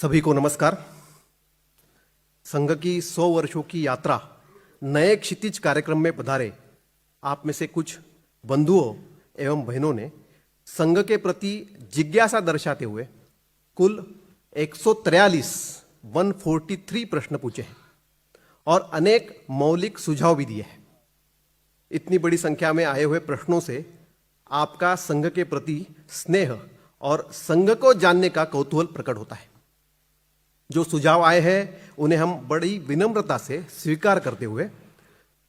सभी को नमस्कार। संघ की 100 वर्षों की यात्रा नए क्षितिज कार्यक्रम में पधारे आप में से कुछ बंधुओं एवं बहनों ने संघ के प्रति जिज्ञासा दर्शाते हुए कुल 143 प्रश्न पूछे हैं और अनेक मौलिक सुझाव भी दिए हैं। इतनी बड़ी संख्या में आए हुए प्रश्नों से आपका संघ के प्रति स्नेह और संघ को जानने का कौतूहल प्रकट होता है। जो सुझाव आए हैं उन्हें हम बड़ी विनम्रता से स्वीकार करते हुए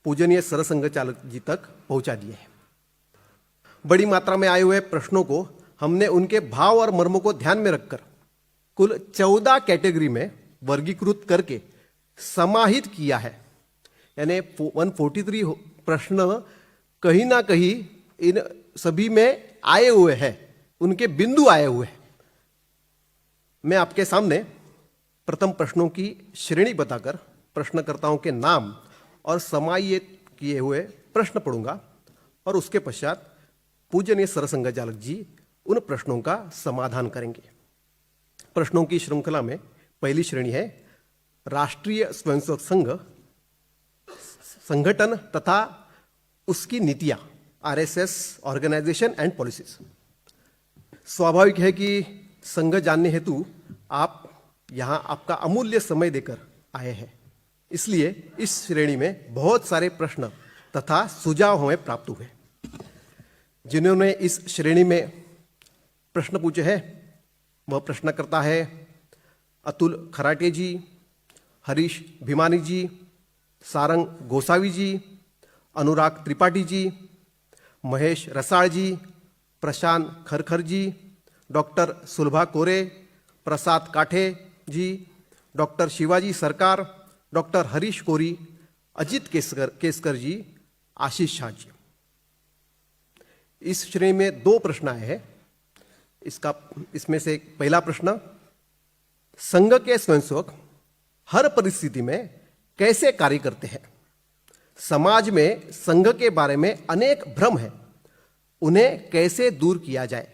पूजनीय सरसंघ चालक जी तक पहुंचा दिए हैं। बड़ी मात्रा में आए हुए प्रश्नों को हमने उनके भाव और मर्मों को ध्यान में रखकर कुल 14 कैटेगरी में वर्गीकृत करके समाहित किया है। यानी 143 प्रश्न कहीं ना कहीं इन सभी में आए हुए हैं, उनके बिंदु आए हुए हैं। मैं आपके सामने प्रथम प्रश्नों की श्रेणी बताकर प्रश्नकर्ताओं के नाम और समाहित किए हुए प्रश्न पढ़ूंगा और उसके पश्चात पूजनीय सरसंघ चालक जी उन प्रश्नों का समाधान करेंगे। प्रश्नों की श्रृंखला में पहली श्रेणी है राष्ट्रीय स्वयंसेवक संघ संगठन तथा उसकी नीतियां, आरएसएस ऑर्गेनाइजेशन एंड पॉलिसीज। स्वाभाविक है कि संघ जानने हेतु आप यहां आपका अमूल्य समय देकर आए हैं, इसलिए इस श्रेणी में बहुत सारे प्रश्न तथा सुझाव हमें प्राप्त हुए। जिन्होंने इस श्रेणी में प्रश्न पूछे हैं वह प्रश्नकर्ता है अतुल खराटे जी, हरीश भिमानी जी, सारंग गोसावी जी, अनुराग त्रिपाठी जी, महेश रसाळ जी, प्रशांत खरखर जी, डॉक्टर सुलभा कोरे, प्रसाद काठे जी, डॉक्टर शिवाजी सरकार, डॉक्टर हरीश कोरी, अजित केसकर जी, आशीष शाह जी। इस श्रेणी में 2 प्रश्न आए हैं। इसमें से पहला प्रश्न, संघ के स्वयंसेवक हर परिस्थिति में कैसे कार्य करते हैं? समाज में संघ के बारे में अनेक भ्रम है, उन्हें कैसे दूर किया जाए?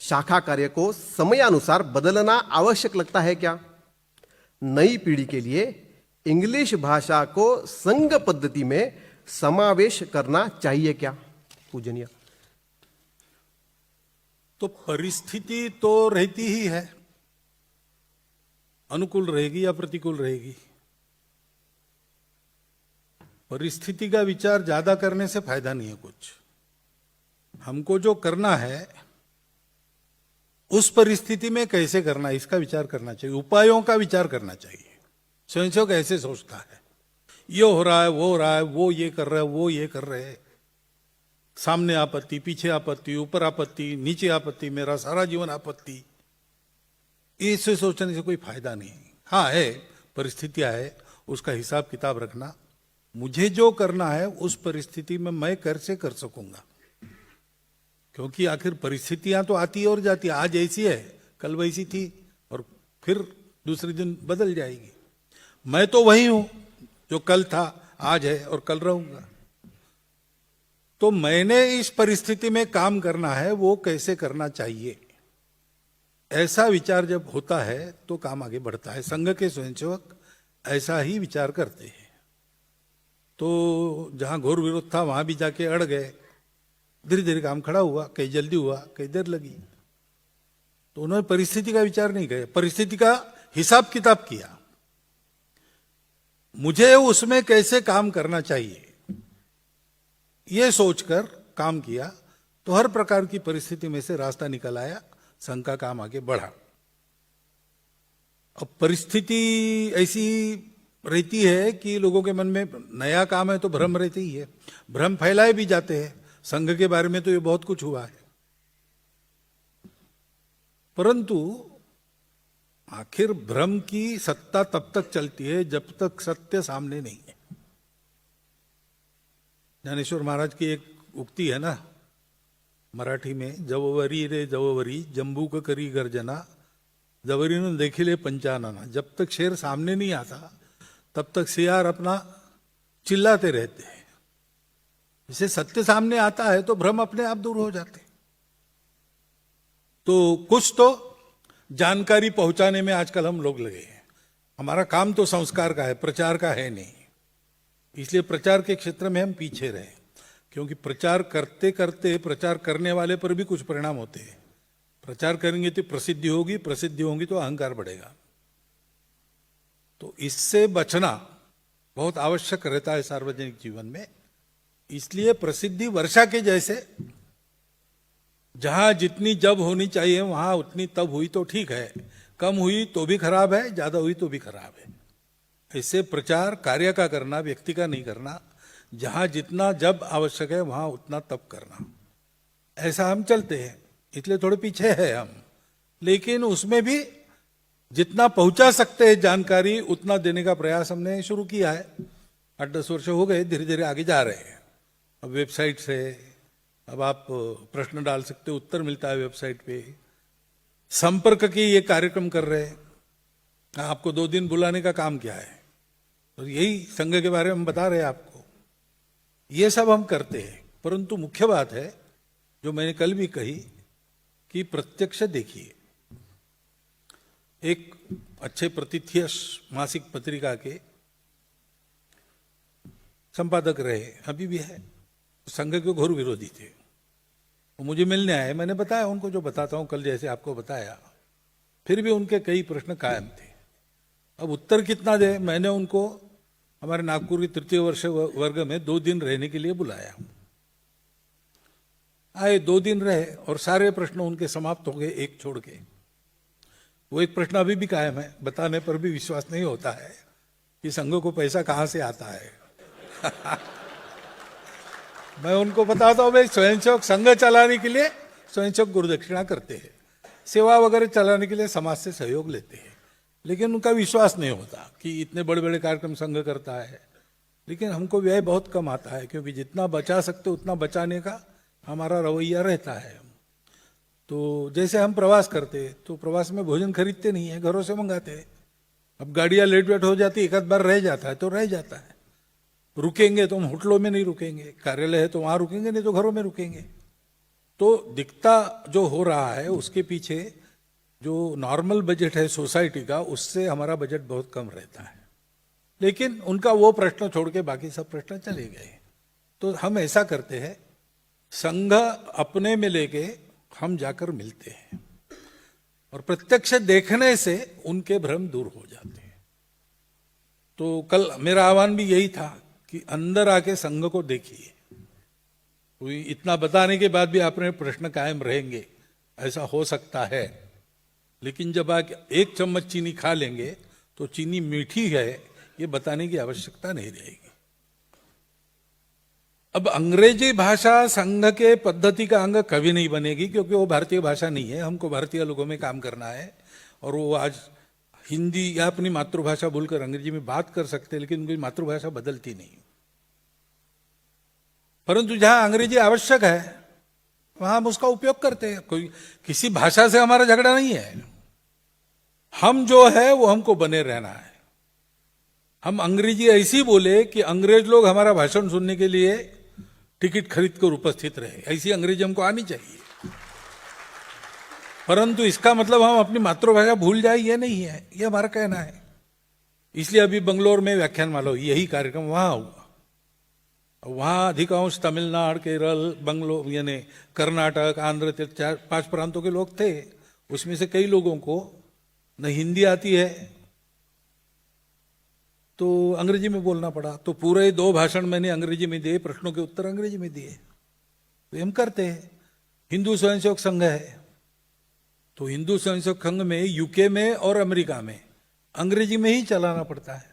शाखा कार्य को समयानुसार बदलना आवश्यक लगता है क्या? नई पीढ़ी के लिए इंग्लिश भाषा को संघ पद्धति में समावेश करना चाहिए क्या? पूजनीय। तो परिस्थिति तो रहती ही है, अनुकूल रहेगी या प्रतिकूल रहेगी। परिस्थिति का विचार ज्यादा करने से फायदा नहीं है कुछ। हमको जो करना है उस परिस्थिति में कैसे करना है इसका विचार करना चाहिए, उपायों का विचार करना चाहिए। स्वयंसेवक ऐसे सोचता है, ये हो रहा है, वो हो रहा है, वो ये कर रहा है, वो ये कर रहे हैं, सामने आपत्ति, पीछे आपत्ति, ऊपर आपत्ति, नीचे आपत्ति, मेरा सारा जीवन आपत्ति। इससे सोचने से कोई फायदा नहीं। हाँ है, परिस्थितियां है, उसका हिसाब किताब रखना। मुझे जो करना है उस परिस्थिति में मैं कैसे कर सकूंगा, क्योंकि आखिर परिस्थितियां तो आती और जाती। आज ऐसी है, कल वैसी थी और फिर दूसरे दिन बदल जाएगी। मैं तो वही हूं जो कल था, आज है और कल रहूंगा। तो मैंने इस परिस्थिति में काम करना है, वो कैसे करना चाहिए, ऐसा विचार जब होता है तो काम आगे बढ़ता है। संघ के स्वयंसेवक ऐसा ही विचार करते हैं। तो जहां घोर विरोध था वहां भी जाके अड़ गए, धीरे धीरे काम खड़ा हुआ, कहीं जल्दी हुआ, कहीं देर लगी। तो उन्होंने परिस्थिति का विचार नहीं किया, परिस्थिति का हिसाब किताब किया। मुझे उसमें कैसे काम करना चाहिए ये सोचकर काम किया, तो हर प्रकार की परिस्थिति में से रास्ता निकल आया, संघ का काम आगे बढ़ा। अब परिस्थिति ऐसी रहती है कि लोगों के मन में नया काम है तो भ्रम रहते ही है, भ्रम फैलाए भी जाते हैं। संघ के बारे में तो ये बहुत कुछ हुआ है, परंतु आखिर भ्रम की सत्ता तब तक चलती है जब तक सत्य सामने नहीं है। ज्ञानेश्वर महाराज की एक उक्ति है ना मराठी में, जववरी रे जववरी जंबूक करी गर्जना, जवरी ने देखिले पंचानना। जब तक शेर सामने नहीं आता तब तक सियार अपना चिल्लाते रहते हैं। इसे सत्य सामने आता है तो भ्रम अपने आप दूर हो जाते। तो कुछ तो जानकारी पहुंचाने में आजकल हम लोग लगे हैं। हमारा काम तो संस्कार का है, प्रचार का है नहीं। इसलिए प्रचार के क्षेत्र में हम पीछे रहे, क्योंकि प्रचार करते करते प्रचार करने वाले पर भी कुछ परिणाम होते हैं। प्रचार करेंगे तो प्रसिद्धि होगी, प्रसिद्धि होगी तो अहंकार बढ़ेगा। तो इससे बचना बहुत आवश्यक रहता है सार्वजनिक जीवन में। इसलिए प्रसिद्धि वर्षा के जैसे, जहां जितनी जब होनी चाहिए वहां उतनी तब हुई तो ठीक है, कम हुई तो भी खराब है, ज्यादा हुई तो भी खराब है। ऐसे प्रचार कार्य का करना, व्यक्ति का नहीं करना। जहां जितना जब आवश्यक है वहां उतना तब करना, ऐसा हम चलते हैं। इसलिए थोड़े पीछे है हम, लेकिन उसमें भी जितना पहुंचा सकते हैं जानकारी उतना देने का प्रयास हमने शुरू किया है। 8-10 वर्ष हो गए, धीरे धीरे आगे जा रहे हैं। अब वेबसाइट से अब आप प्रश्न डाल सकते हो, उत्तर मिलता है वेबसाइट पे। संपर्क की ये कार्यक्रम कर रहे हैं, आपको 2 दिन बुलाने का काम क्या है, तो यही संघ के बारे में हम बता रहे हैं आपको। ये सब हम करते हैं, परंतु मुख्य बात है जो मैंने कल भी कही कि प्रत्यक्ष देखिए। एक अच्छे प्रथित मासिक पत्रिका के संपादक रहे, अभी भी है, संघ के घोर विरोधी थे। वो मुझे मिलने आए, मैंने बताया उनको जो बताता हूं कल, जैसे आपको बताया। फिर भी उनके कई प्रश्न कायम थे। अब उत्तर कितना दे, मैंने उनको हमारे नागपुर की 3य वर्ष वर्ग में 2 दिन रहने के लिए बुलाया। आए, 2 दिन रहे और सारे प्रश्न उनके समाप्त हो गए, एक छोड़ के। वो एक प्रश्न अभी भी कायम है, बताने पर भी विश्वास नहीं होता है कि संघ को पैसा कहां से आता है। मैं उनको बताता हूं, भाई स्वयंसेवक संघ चलाने के लिए स्वयंसेवक गुरुदक्षिणा करते हैं, सेवा वगैरह चलाने के लिए समाज से सहयोग लेते हैं, लेकिन उनका विश्वास नहीं होता कि इतने बड़े बड़े कार्यक्रम संघ करता है। लेकिन हमको व्यय बहुत कम आता है, क्योंकि जितना बचा सकते उतना बचाने का हमारा रवैया रहता है। तो जैसे हम प्रवास करते तो प्रवास में भोजन खरीदते नहीं है, घरों से मंगाते हैं। अब गाड़ियां लेट वेट हो जाती, एक आध बार रह जाता है तो रह जाता है। रुकेंगे तो हम होटलों में नहीं रुकेंगे, कार्यालय है तो वहां रुकेंगे, नहीं तो घरों में रुकेंगे। तो दिखता जो हो रहा है उसके पीछे जो नॉर्मल बजट है सोसाइटी का, उससे हमारा बजट बहुत कम रहता है। लेकिन उनका वो प्रश्न छोड़ के बाकी सब प्रश्न चले गए। तो हम ऐसा करते हैं, संघ अपने में लेके हम जाकर मिलते हैं और प्रत्यक्ष देखने से उनके भ्रम दूर हो जाते हैं। तो कल मेरा आह्वान भी यही था कि अंदर आके संघ को देखिए। कोई इतना बताने के बाद भी अपने प्रश्न कायम रहेंगे, ऐसा हो सकता है। लेकिन जब आप 1 चम्मच चीनी खा लेंगे तो चीनी मीठी है ये बताने की आवश्यकता नहीं रहेगी। अब अंग्रेजी भाषा संघ के पद्धति का अंग कभी नहीं बनेगी, क्योंकि वो भारतीय भाषा नहीं है। हमको भारतीय लोगों में काम करना है, और वो आज हिंदी या अपनी मातृभाषा भूलकर अंग्रेजी में बात कर सकते हैं, लेकिन उनकी मातृभाषा बदलती नहीं। परंतु जहां अंग्रेजी आवश्यक है वहां हम उसका उपयोग करते हैं। कोई किसी भाषा से हमारा झगड़ा नहीं है। हम जो है वो हमको बने रहना है। हम अंग्रेजी ऐसी बोले कि अंग्रेज लोग हमारा भाषण सुनने के लिए टिकट खरीद कर उपस्थित रहे, ऐसी अंग्रेजी हमको आनी चाहिए। परंतु इसका मतलब हम अपनी मातृभाषा भूल जाए ये नहीं है, ये हमारा कहना है। इसलिए अभी बंगलोर में व्याख्यानमाला हुई, यही कार्यक्रम वहां हुआ। वहां अधिकांश तमिलनाडु, केरल, बंगलोर यानी कर्नाटक, आंध्र, 4-5 प्रांतों के लोग थे। उसमें से कई लोगों को न हिंदी आती है तो अंग्रेजी में बोलना पड़ा। तो पूरे 2 भाषण मैंने अंग्रेजी में दिए, प्रश्नों के उत्तर अंग्रेजी में दिए। तो हम करते हैं। हिंदू स्वयंसेवक संघ है, तो हिंदू स्वयंसेवक संघ में यूके में और अमेरिका में अंग्रेजी में ही चलाना पड़ता है।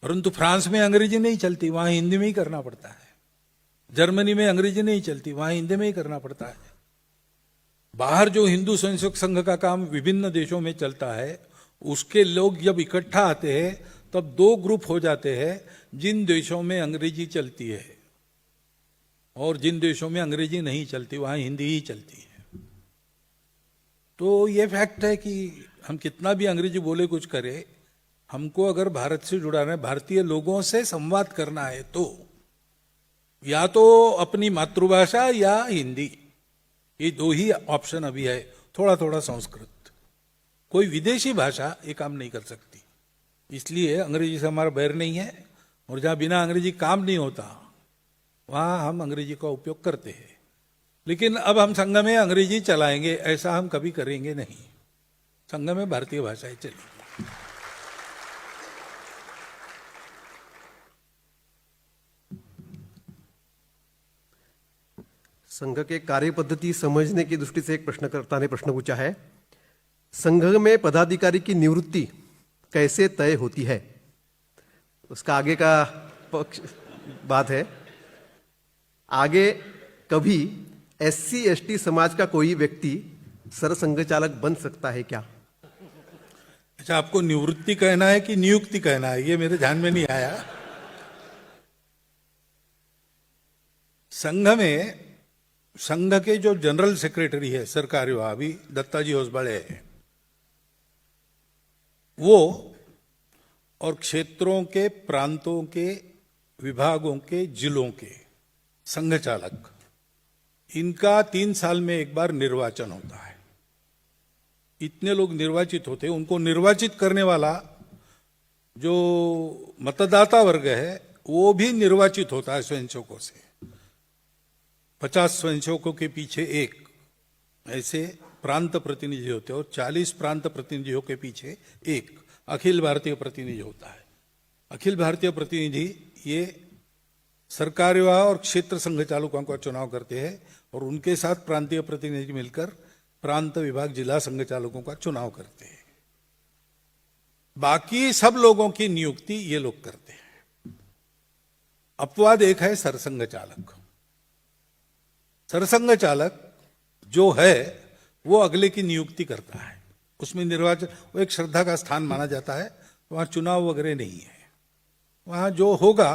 परंतु फ्रांस में अंग्रेजी नहीं चलती, वहां हिंदी में ही करना पड़ता है। जर्मनी में अंग्रेजी नहीं चलती, वहां हिंदी में ही करना पड़ता है। बाहर जो हिंदू स्वयंसेवक संघ का काम विभिन्न देशों में चलता है, उसके लोग जब इकट्ठा आते हैं तब 2 ग्रुप हो जाते हैं। जिन देशों में अंग्रेजी चलती है और जिन देशों में अंग्रेजी नहीं चलती, वहां हिंदी ही चलती है। तो ये फैक्ट है कि हम कितना भी अंग्रेजी बोले कुछ करें, हमको अगर भारत से जुड़ाना है, भारतीय लोगों से संवाद करना है, तो या तो अपनी मातृभाषा या हिंदी, ये 2 ही ऑप्शन अभी है। थोड़ा थोड़ा संस्कृत। कोई विदेशी भाषा ये काम नहीं कर सकती, इसलिए अंग्रेजी से हमारा बैर नहीं है, और जहां बिना अंग्रेजी काम नहीं होता वहां हम अंग्रेजी का उपयोग करते हैं। लेकिन अब हम संघ में अंग्रेजी चलाएंगे ऐसा हम कभी करेंगे नहीं, संघ में भारतीय भाषाएं चलेंगी। संघ के कार्य पद्धति समझने की दृष्टि से एक प्रश्नकर्ता ने प्रश्न पूछा है, संघ में पदाधिकारी की निवृत्ति कैसे तय होती है? उसका आगे का पक्ष बात है, आगे कभी SC ST समाज का कोई व्यक्ति सरसंघ चालक बन सकता है क्या? अच्छा, आपको निवृत्ति कहना है कि नियुक्ति कहना है, ये मेरे ध्यान में नहीं आया। संघ में संघ के जो जनरल सेक्रेटरी है सरकारी अभी दत्ताजी होसबड़े है, वो और क्षेत्रों के, प्रांतों के, विभागों के, जिलों के संघ चालक, इनका 3 साल में एक बार निर्वाचन होता है। इतने लोग निर्वाचित होते हैं, उनको निर्वाचित करने वाला जो मतदाता वर्ग है वो भी निर्वाचित होता है स्वयंसेवकों से। 50 स्वयंसेवकों के पीछे एक ऐसे प्रांत प्रतिनिधि होते हैं और 40 प्रांत प्रतिनिधियों के पीछे एक अखिल भारतीय प्रतिनिधि होता है। अखिल भारतीय प्रतिनिधि ये सरकारी और क्षेत्र संघ चालकों का चुनाव करते हैं और उनके साथ प्रांतीय प्रतिनिधि मिलकर प्रांत, विभाग, जिला संघ चालकों का चुनाव करते हैं। बाकी सब लोगों की नियुक्ति ये लोग करते हैं। अपवाद एक है सरसंघ चालक। सरसंघ चालक जो है वो अगले की नियुक्ति करता है, उसमें निर्वाचन, वो एक श्रद्धा का स्थान माना जाता है, वहां चुनाव वगैरह नहीं है। वहां जो होगा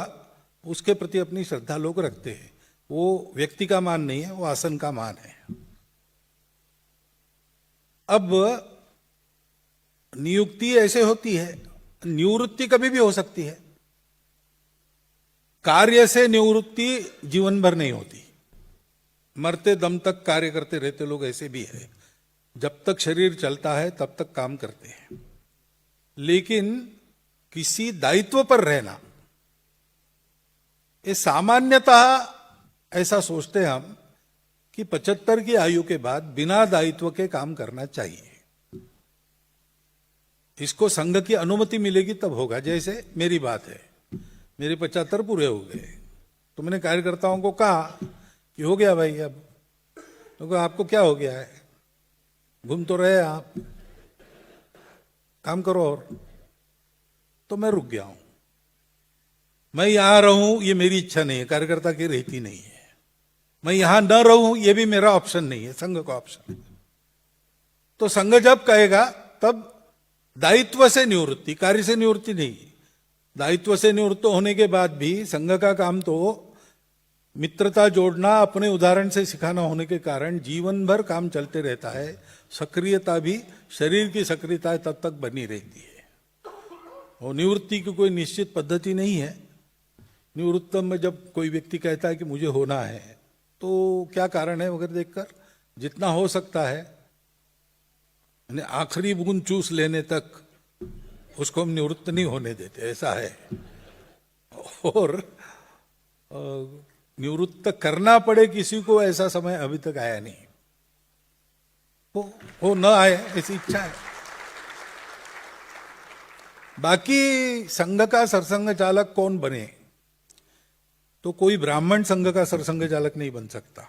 उसके प्रति अपनी श्रद्धा लोग रखते हैं, वो व्यक्ति का मान नहीं है, वो आसन का मान है। अब नियुक्ति ऐसे होती है, निवृत्ति कभी भी हो सकती है। कार्य से निवृत्ति जीवन भर नहीं होती, मरते दम तक कार्य करते रहते लोग ऐसे भी है, जब तक शरीर चलता है तब तक काम करते हैं। लेकिन किसी दायित्व पर रहना, ये सामान्यतः ऐसा सोचते हम कि 75 की आयु के बाद बिना दायित्व के काम करना चाहिए। इसको संघ की अनुमति मिलेगी तब होगा। जैसे मेरी बात है, मेरे 75 पूरे हो गए तो मैंने कार्यकर्ताओं को कहा कि हो गया भाई, अब तो आपको क्या हो गया है, घूम तो रहे आप, काम करो। और तो मैं रुक गया हूं, मैं यहां रहूं ये मेरी इच्छा नहीं है, कार्यकर्ता की रहती नहीं है। मैं यहां न रहूं ये भी मेरा ऑप्शन नहीं है, संघ का ऑप्शन है। तो संघ जब कहेगा तब दायित्व से निवृत्ति, कार्य से निवृत्ति नहीं। दायित्व से निवृत्त होने के बाद भी संघ का काम तो मित्रता जोड़ना, अपने उदाहरण से सिखाना होने के कारण जीवन भर काम चलते रहता है। सक्रियता भी, शरीर की सक्रियता तब तक बनी रहती है। और निवृत्ति की कोई निश्चित पद्धति नहीं है। निवृत्तम में जब कोई व्यक्ति कहता है कि मुझे होना है तो क्या कारण है वगैरह देखकर जितना हो सकता है, यानी आखिरी बूंद चूस लेने तक उसको हम निवृत्त नहीं होने देते, ऐसा है। और निवृत्त करना पड़े किसी को, ऐसा समय अभी तक आया नहीं। वो न आए ऐसी इच्छा है। बाकी संघ का सरसंघ चालक कौन बने, तो कोई ब्राह्मण संघ का सरसंघ चालक नहीं बन सकता,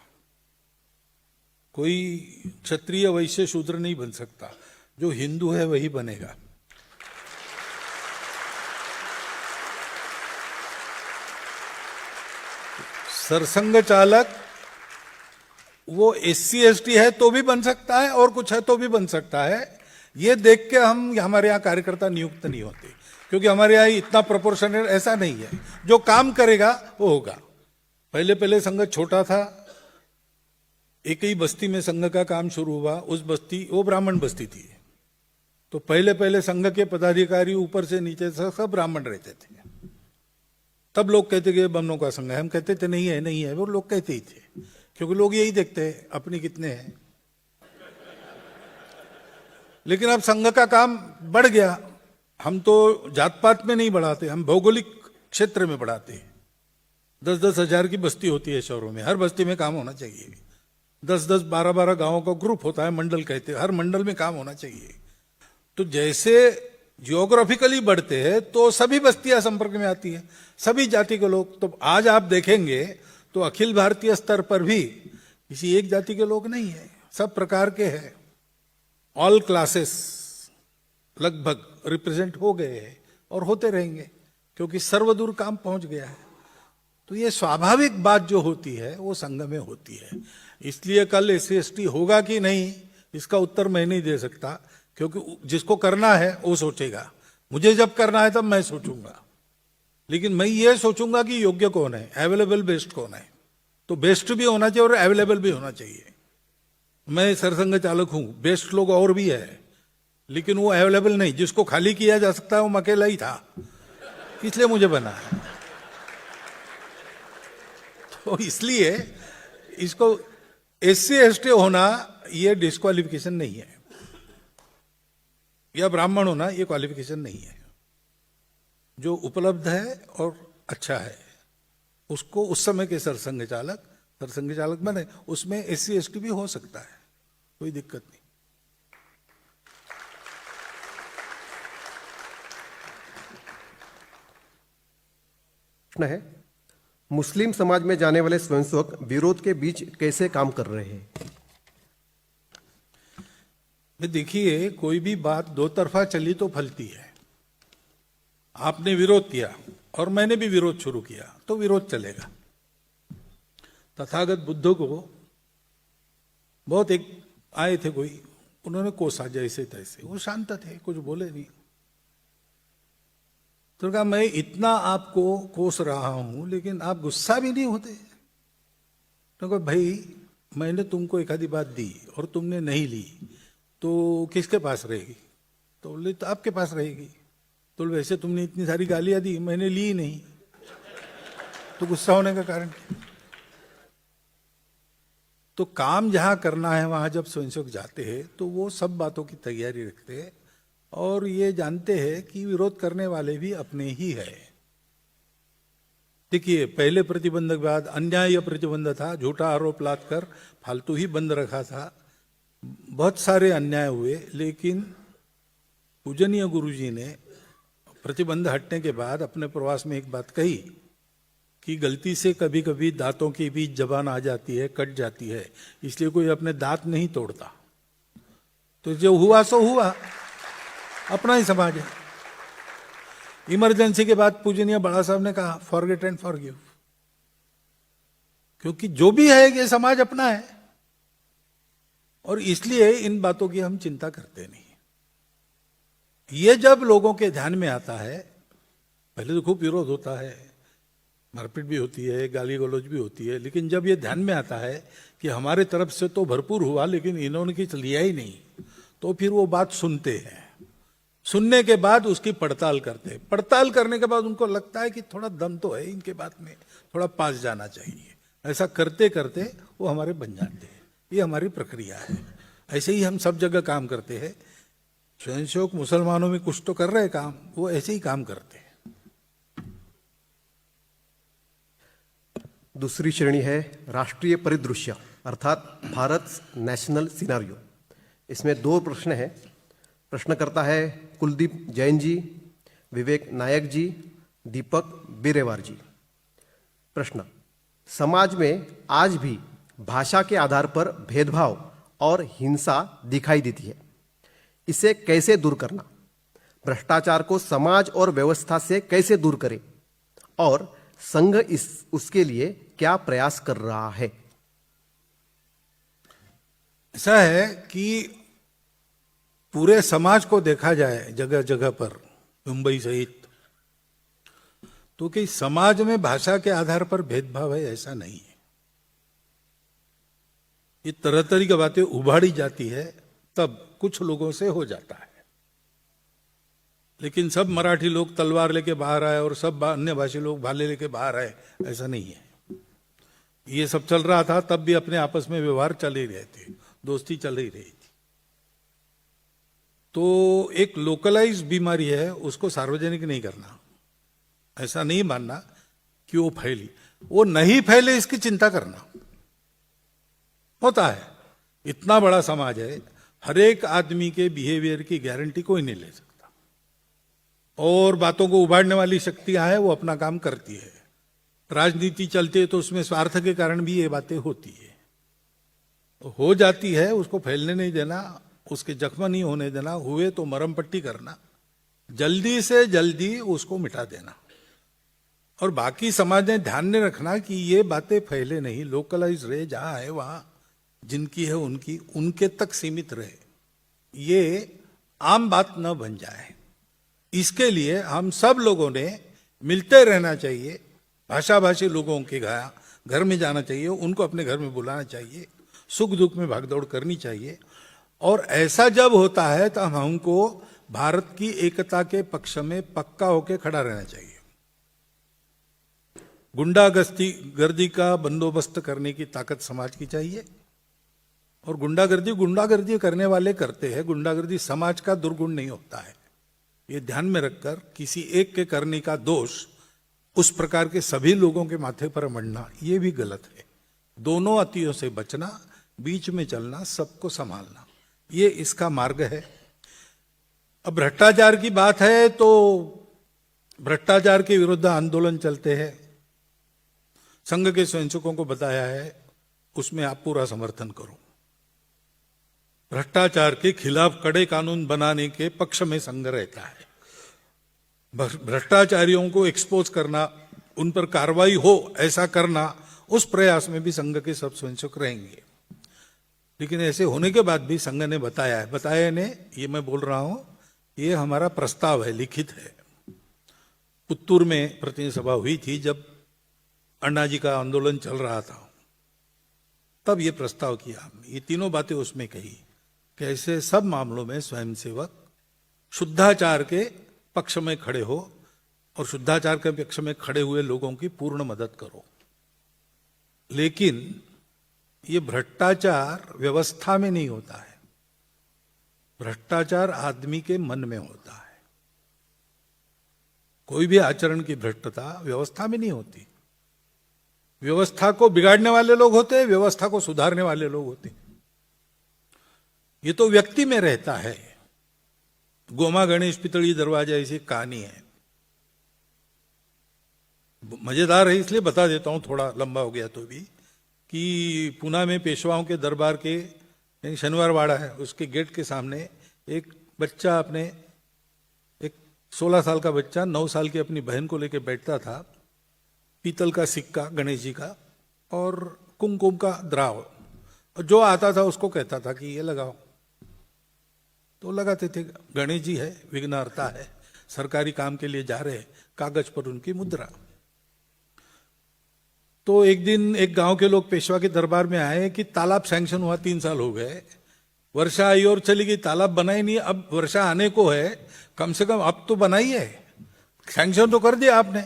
कोई क्षत्रिय वैश्य शूद्र नहीं बन सकता, जो हिंदू है वही बनेगा। सरसंघ चालक वो SC ST है तो भी बन सकता है और कुछ है तो भी बन सकता है। ये देख के हम हमारे यहाँ कार्यकर्ता नियुक्त नहीं होते, क्योंकि हमारे यहाँ इतना प्रोपोर्शनल ऐसा नहीं है। जो काम करेगा वो होगा। पहले पहले संघ छोटा था, एक ही बस्ती में संघ का काम शुरू हुआ। उस बस्ती, वो ब्राह्मण बस्ती थी, तो पहले पहले संघ के पदाधिकारी ऊपर से नीचे से सब ब्राह्मण रहते थे। तब लोग कहते कि बमनों का संघ है, हम कहते थे नहीं है नहीं है, वो लोग कहते ही थे, क्योंकि लोग यही देखते हैं अपनी कितने हैं। लेकिन अब संघ का काम बढ़ गया। हम तो जात पात में नहीं बढ़ाते, हम भौगोलिक क्षेत्र में बढ़ाते हैं। 10-10 हजार की बस्ती होती है शहरों में, हर बस्ती में काम होना चाहिए। 10-10, 12-12 गांवों का ग्रुप होता है, मंडल कहते हैं, हर मंडल में काम होना चाहिए। तो जैसे जियोग्राफिकली बढ़ते हैं तो सभी बस्तियां संपर्क में आती है, सभी जाति के लोग। तो आज आप देखेंगे तो अखिल भारतीय स्तर पर भी किसी एक जाति के लोग नहीं है, सब प्रकार के हैं। ऑल क्लासेस लगभग रिप्रेजेंट हो गए हैं और होते रहेंगे, क्योंकि सर्वदूर काम पहुंच गया है। तो ये स्वाभाविक बात जो होती है वो संघ में होती है। इसलिए कल SC/ST होगा कि नहीं इसका उत्तर मैं नहीं दे सकता, क्योंकि जिसको करना है वो सोचेगा। मुझे जब करना है तब मैं सोचूंगा, लेकिन मैं ये सोचूंगा कि योग्य कौन है, अवेलेबल बेस्ट कौन है। तो बेस्ट भी होना चाहिए और अवेलेबल भी होना चाहिए। मैं सरसंघ चालक हूं, बेस्ट लोग और भी है, लेकिन वो अवेलेबल नहीं। जिसको खाली किया जा सकता है वो अकेला ही था, इसलिए मुझे बना है। तो इसलिए इसको SC/ST होना ये डिस्क्वालिफिकेशन नहीं है, या ब्राह्मण होना ये क्वालिफिकेशन नहीं है। जो उपलब्ध है और अच्छा है उसको उस समय के सरसंघ चालक बने, उसमें SC/ST भी हो सकता है, कोई दिक्कत नहीं। प्रश्न है, मुस्लिम समाज में जाने वाले स्वयंसेवक विरोध के बीच कैसे काम कर रहे हैं? देखिए, कोई भी बात दो तरफा चली तो फलती है। आपने विरोध किया और मैंने भी विरोध शुरू किया तो विरोध चलेगा। तथागत बुद्ध को बहुत एक आए थे कोई, उन्होंने कोसा जैसे तैसे, वो शांत थे, कुछ बोले नहीं। तो कहा मैं इतना आपको कोस रहा हूं लेकिन आप गुस्सा भी नहीं होते। तो कहा भाई मैंने तुमको एक आधी बात दी और तुमने नहीं ली तो किसके पास रहेगी? तो बोले तो आपके पास रहेगी। तो वैसे तुमने इतनी सारी गालियां दी, मैंने ली नहीं, तो गुस्सा होने का कारण क्या? तो काम जहां करना है वहां जब स्वयंसेवक जाते हैं तो वो सब बातों की तैयारी रखते हैं और ये जानते हैं कि विरोध करने वाले भी अपने ही है। देखिए, पहले प्रतिबंध के बाद अन्याय प्रतिबंध था, झूठा आरोप लादकर फालतू ही बंद रखा था, बहुत सारे अन्याय हुए। लेकिन पूजनीय गुरुजी ने प्रतिबंध हटने के बाद अपने प्रवास में एक बात कही कि गलती से कभी कभी दांतों के बीच जबान आ जाती है, कट जाती है, इसलिए कोई अपने दांत नहीं तोड़ता। तो जो हुआ सो हुआ, अपना ही समाज है। इमरजेंसी के बाद पूजनीय बड़ा साहब ने कहा फॉरगेट एंड फॉरगिव, क्योंकि जो भी है ये समाज अपना है और इसलिए इन बातों की हम चिंता करते नहीं। ये जब लोगों के ध्यान में आता है, पहले तो खूब विरोध होता है, मारपीट भी होती है, गाली गलौज भी होती है, लेकिन जब ये ध्यान में आता है कि हमारे तरफ से तो भरपूर हुआ लेकिन इन्होंने कुछ लिया ही नहीं, तो फिर वो बात सुनते हैं। सुनने के बाद उसकी पड़ताल करते हैं। पड़ताल करने के बाद उनको लगता है कि थोड़ा दम तो है इनके बात में, थोड़ा पास जाना चाहिए। ऐसा करते करते वो हमारे बन जाते हैं। ये हमारी प्रक्रिया है। ऐसे ही हम सब जगह काम करते हैं। स्वयंसेवक मुसलमानों में कुछ तो कर रहे काम, वो ऐसे ही काम करते हैं। दूसरी श्रेणी है राष्ट्रीय परिदृश्य अर्थात भारत नेशनल सिनारियो। इसमें 2 प्रश्न हैं। प्रश्न करता है कुलदीप जैन जी, विवेक नायक जी, दीपक बिरेवार जी। प्रश्न, समाज में आज भी भाषा के आधार पर भेदभाव और हिंसा दिखाई देती है, इसे कैसे दूर करना? भ्रष्टाचार को समाज और व्यवस्था से कैसे दूर करें और संघ उसके लिए क्या प्रयास कर रहा है? ऐसा है कि पूरे समाज को देखा जाए जगह जगह पर, मुंबई सहित, तो कि समाज में भाषा के आधार पर भेदभाव है ऐसा नहीं है। ये तरह तरह की बातें उभाड़ी जाती है तब कुछ लोगों से हो जाता है, लेकिन सब मराठी लोग तलवार लेके बाहर आए और सब अन्य भाषी लोग भाले लेके बाहर आए ऐसा नहीं है। ये सब चल रहा था तब भी अपने आपस में व्यवहार चल ही रहे थे, दोस्ती चल ही रही थी। तो एक लोकलाइज बीमारी है, उसको सार्वजनिक नहीं करना, ऐसा नहीं मानना कि वो फैली, वो नहीं फैले इसकी चिंता करना होता है। इतना बड़ा समाज है, हर एक आदमी के बिहेवियर की गारंटी कोई नहीं ले सकता, और बातों को उबाड़ने वाली शक्तियां हैं, वो अपना काम करती है। राजनीति चलती है तो उसमें स्वार्थ के कारण भी ये बातें होती है, हो जाती है, उसको फैलने नहीं देना, उसके जख्म नहीं होने देना, हुए तो मरहम पट्टी करना, जल्दी से जल्दी उसको मिटा देना। और बाकी समाज ने ध्यान में रखना कि ये बातें फैले नहीं, लोकलाइज रहे, जहां है वहां जिनकी है उनकी उनके तक सीमित रहे, ये आम बात न बन जाए। इसके लिए हम सब लोगों ने मिलते रहना चाहिए, भाषाभाषी लोगों के घर में जाना चाहिए, उनको अपने घर में बुलाना चाहिए, सुख दुख में भागदौड़ करनी चाहिए। और ऐसा जब होता है तो हमको भारत की एकता के पक्ष में पक्का होकर खड़ा रहना चाहिए। गुंडागर्दी का बंदोबस्त करने की ताकत समाज की चाहिए, और गुंडागर्दी करने वाले करते हैं, गुंडागर्दी समाज का दुर्गुण नहीं होता है। ये ध्यान में रखकर किसी एक के करने का दोष उस प्रकार के सभी लोगों के माथे पर मढ़ना, ये भी गलत है। दोनों अतियों से बचना, बीच में चलना, सबको संभालना, ये इसका मार्ग है। अब भ्रष्टाचार की बात है तो भ्रष्टाचार के विरुद्ध आंदोलन चलते हैं, संघ के स्वयंसेवकों को बताया है, उसमें आप पूरा समर्थन करो। भ्रष्टाचार के खिलाफ कड़े कानून बनाने के पक्ष में संघ रहता है। भ्रष्टाचारियों को एक्सपोज करना, उन पर कार्रवाई हो ऐसा करना, उस प्रयास में भी संघ के सब स्वयंसेवक रहेंगे। लेकिन ऐसे होने के बाद भी संघ ने बताया ने, ये मैं बोल रहा हूं, ये हमारा प्रस्ताव है, लिखित है। पुत्तूर में प्रतिनिधि सभा हुई थी जब अण्णा जी का आंदोलन चल रहा था, तब ये प्रस्ताव किया हमने। ये तीनों बातें उसमें कही कि ऐसे सब मामलों में स्वयंसेवक शुद्धाचार के पक्ष में खड़े हो, और शुद्धाचार के पक्ष में खड़े हुए लोगों की पूर्ण मदद करो। लेकिन ये भ्रष्टाचार व्यवस्था में नहीं होता है, भ्रष्टाचार आदमी के मन में होता है। कोई भी आचरण की भ्रष्टता व्यवस्था में नहीं होती। व्यवस्था को बिगाड़ने वाले लोग होते हैं, व्यवस्था को सुधारने वाले लोग होते हैं। ये तो व्यक्ति में रहता है। गोमा गणेश पितड़ी दरवाजा ऐसी कहानी है, मजेदार है इसलिए बता देता हूं, थोड़ा लंबा हो गया तो भी, कि पूना में पेशवाओं के दरबार के शनिवार वाड़ा है, उसके गेट के सामने एक बच्चा अपने, एक 16 साल का बच्चा 9 साल की अपनी बहन को लेकर बैठता था, पीतल का सिक्का गणेश जी का और कुमकुम का द्राव, और जो आता था उसको कहता था कि ये लगाओ, तो लगाते थे। गणेश जी है, विघ्नहर्ता है, सरकारी काम के लिए जा रहे, कागज पर उनकी मुद्रा। तो एक दिन एक गांव के लोग पेशवा के दरबार में आए कि तालाब सैंक्शन हुआ, 3 साल हो गए, वर्षा आई और चली गई, तालाब बना ही नहीं, अब वर्षा आने को है, कम से कम अब तो बनाइए, सैंक्शन तो कर दिया आपने,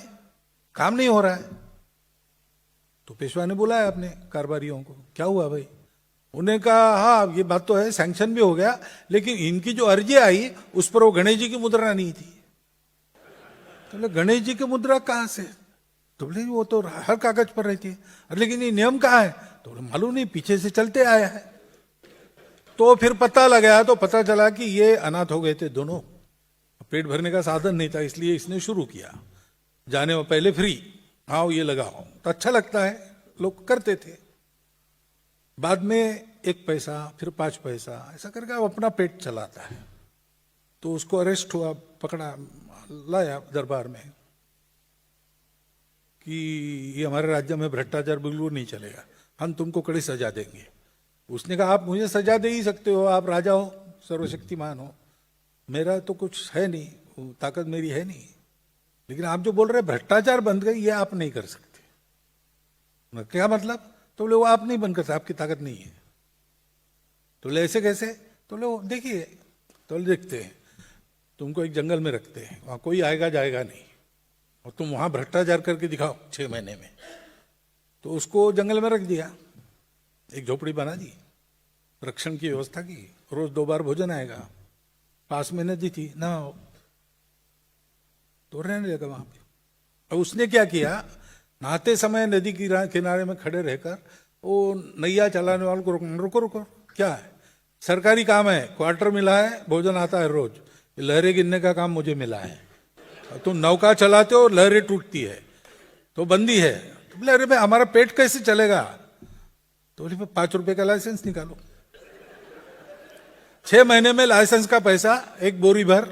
काम नहीं हो रहा है। तो पेशवा ने बुलाया अपने कारोबारियों को, क्या हुआ भाई? उन्हें कहा हाँ ये बात तो है, सैंक्शन भी हो गया, लेकिन इनकी जो अर्जी आई उस पर वो गणेश जी की मुद्रा नहीं थी। तो बोले गणेश जी की मुद्रा कहां से? तो बोले वो तो हर कागज पर रहती है, लेकिन ये नियम कहाँ है? तो बोले मालूम नहीं, पीछे से चलते आया है। तो फिर पता लगाया तो पता चला कि ये अनाथ हो गए थे दोनों, पेट भरने का साधन नहीं था, इसलिए इसने शुरू किया, जाने में पहले फ्री, आओ ये लगाओ, तो अच्छा लगता है, लोग करते थे। बाद में 1 पैसा, फिर 5 पैसा, ऐसा करके अब अपना पेट चलाता है। तो उसको अरेस्ट हुआ, पकड़ा, लाया दरबार में कि ये हमारे राज्य में भ्रष्टाचार बिल्कुल नहीं चलेगा, हम तुमको कड़ी सजा देंगे। उसने कहा आप मुझे सजा दे ही सकते हो, आप राजा हो, सर्वशक्तिमान हो, मेरा तो कुछ है नहीं, ताकत मेरी है नहीं, लेकिन आप जो बोल रहे भ्रष्टाचार बंद गई, ये आप नहीं कर सकते। क्या मतलब? तो बोले वो आप नहीं बंद कर सकते, आपकी ताकत नहीं है। तो बोले ऐसे कैसे? तो बोले देखिए, तो देखते हैं, तुमको एक जंगल में रखते हैं, वहां कोई आएगा जाएगा नहीं, और तुम वहां भ्रष्टाचार करके दिखाओ 6 महीने में। तो उसको जंगल में रख दिया, एक झोपड़ी बना दी, रक्षण की व्यवस्था की, रोज 2 बार भोजन आएगा, पास में नदी थी ना, तो रहने लगा वहां पे। अब उसने क्या किया, नहाते समय नदी किनारे में खड़े रहकर वो नैया चलाने वालों को रुको रुको रुको, क्या है, सरकारी काम है, क्वार्टर मिला है, भोजन आता है रोज, लहरें गिनने का काम मुझे मिला है, तुम नौका चलाते हो, लहरें टूटती है तो बंदी है। तो बोले अरे भाई हमारा पेट कैसे चलेगा, तो बोले 5 रुपए का लाइसेंस निकालो। 6 महीने में लाइसेंस का पैसा एक बोरी भर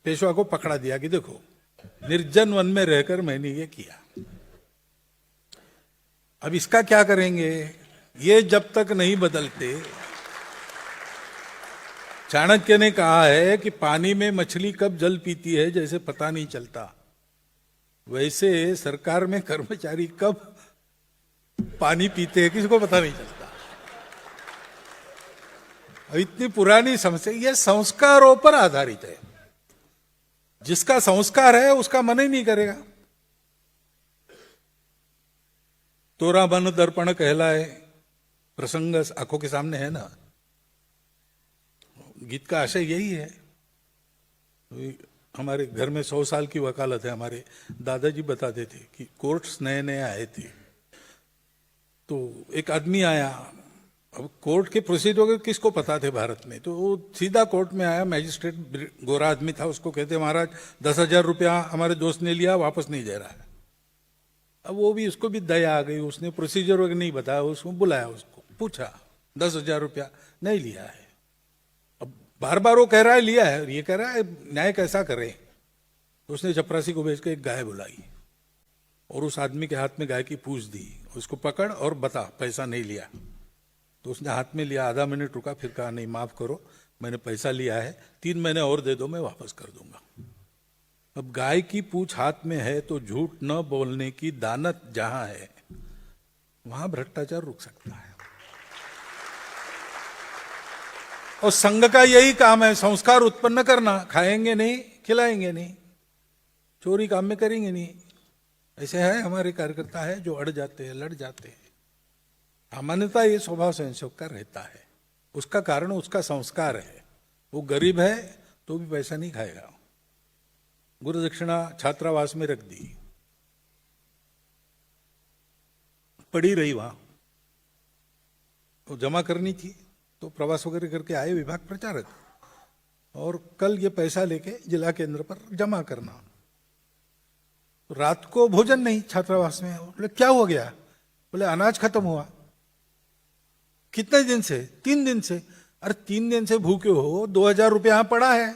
पेशवा को पकड़ा दिया कि देखो निर्जन वन में रहकर मैंने ये किया। अब इसका क्या करेंगे, ये जब तक नहीं बदलते, चाणक्य ने कहा है कि पानी में मछली कब जल पीती है जैसे पता नहीं चलता, वैसे सरकार में कर्मचारी कब पानी पीते हैं किसी को पता नहीं चलता। अब इतनी पुरानी समस्या, ये संस्कारों पर आधारित है, जिसका संस्कार है उसका मन ही नहीं करेगा। तोरा मन दर्पण कहलाए, प्रसंग आंखों के सामने है ना, गीत का आशय यही है। हमारे घर में 100 साल की वकालत है, हमारे दादाजी बताते थे कि कोर्ट्स नए नए आए थे, तो एक आदमी आया, अब कोर्ट के प्रोसीजर किसको पता थे भारत में, तो वो सीधा कोर्ट में आया, मैजिस्ट्रेट गोरा आदमी था, उसको कहते महाराज 10,000 रुपया हमारे दोस्त ने लिया, वापस नहीं दे रहा है। अब वो भी, उसको भी दया आ गई, उसने प्रोसीजर वगैरह नहीं बताया, उसको बुलाया, उसको पूछा 10,000 रुपया नहीं लिया है। अब बार बार वो कह रहा है लिया है, और ये कह रहा है न्याय कैसा करे। तो उसने चपरासी को भेज के एक गाय बुलाई और उस आदमी के हाथ में गाय की पूंछ दी, उसको पकड़ और बता पैसा नहीं लिया। तो उसने हाथ में लिया, आधा मिनट रुका, फिर कहा नहीं माफ करो, मैंने पैसा लिया है, 3 महीने और दे दो, मैं वापस कर दूंगा। अब गाय की पूंछ हाथ में है तो झूठ न बोलने की दानत जहां है वहां भ्रष्टाचार रुक सकता है। और संघ का यही काम है, संस्कार उत्पन्न करना, खाएंगे नहीं, खिलाएंगे नहीं, चोरी काम में करेंगे नहीं। ऐसे है हमारे कार्यकर्ता है जो अड़ जाते हैं, लड़ जाते हैं। सामान्यता ये स्वभाव संयोग का रहता है, उसका कारण उसका संस्कार है। वो गरीब है तो भी पैसा नहीं खाएगा, गुरु दक्षिणा छात्रावास में रख दी, पड़ी रही वहां, तो जमा करनी थी, तो प्रवास वगैरह करके आए विभाग प्रचारक, और कल ये पैसा लेके जिला केंद्र पर जमा करना। रात को भोजन नहीं छात्रावास में, बोले क्या हो गया, बोले अनाज खत्म हुआ। कितने दिन से, 3 दिन से। अरे 3 दिन से भूखे हो, 2,000 रुपया यहां पड़ा है।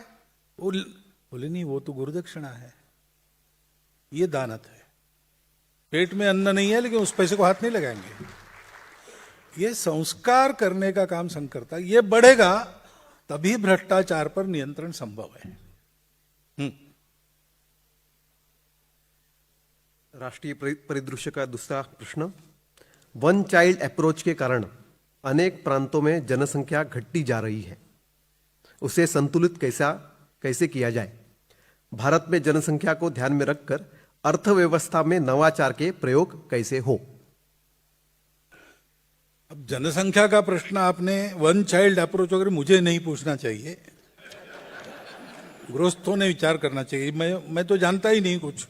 बोले नहीं वो तो गुरुदक्षिणा है, ये दानत है, पेट में अन्न नहीं है लेकिन उस पैसे को हाथ नहीं लगाएंगे। ये संस्कार करने का काम संघ करता है, ये बढ़ेगा तभी भ्रष्टाचार पर नियंत्रण संभव है। राष्ट्रीय परिदृश्य का दूसरा प्रश्न, वन चाइल्ड अप्रोच के कारण अनेक प्रांतों में जनसंख्या घटती जा रही है, उसे संतुलित कैसे किया जाए। भारत में जनसंख्या को ध्यान में रखकर अर्थव्यवस्था में नवाचार के प्रयोग कैसे हो। अब जनसंख्या का प्रश्न आपने वन चाइल्ड अप्रोच वगैरह मुझे नहीं पूछना चाहिए, गृहस्थों ने विचार करना चाहिए, मैं तो जानता ही नहीं कुछ।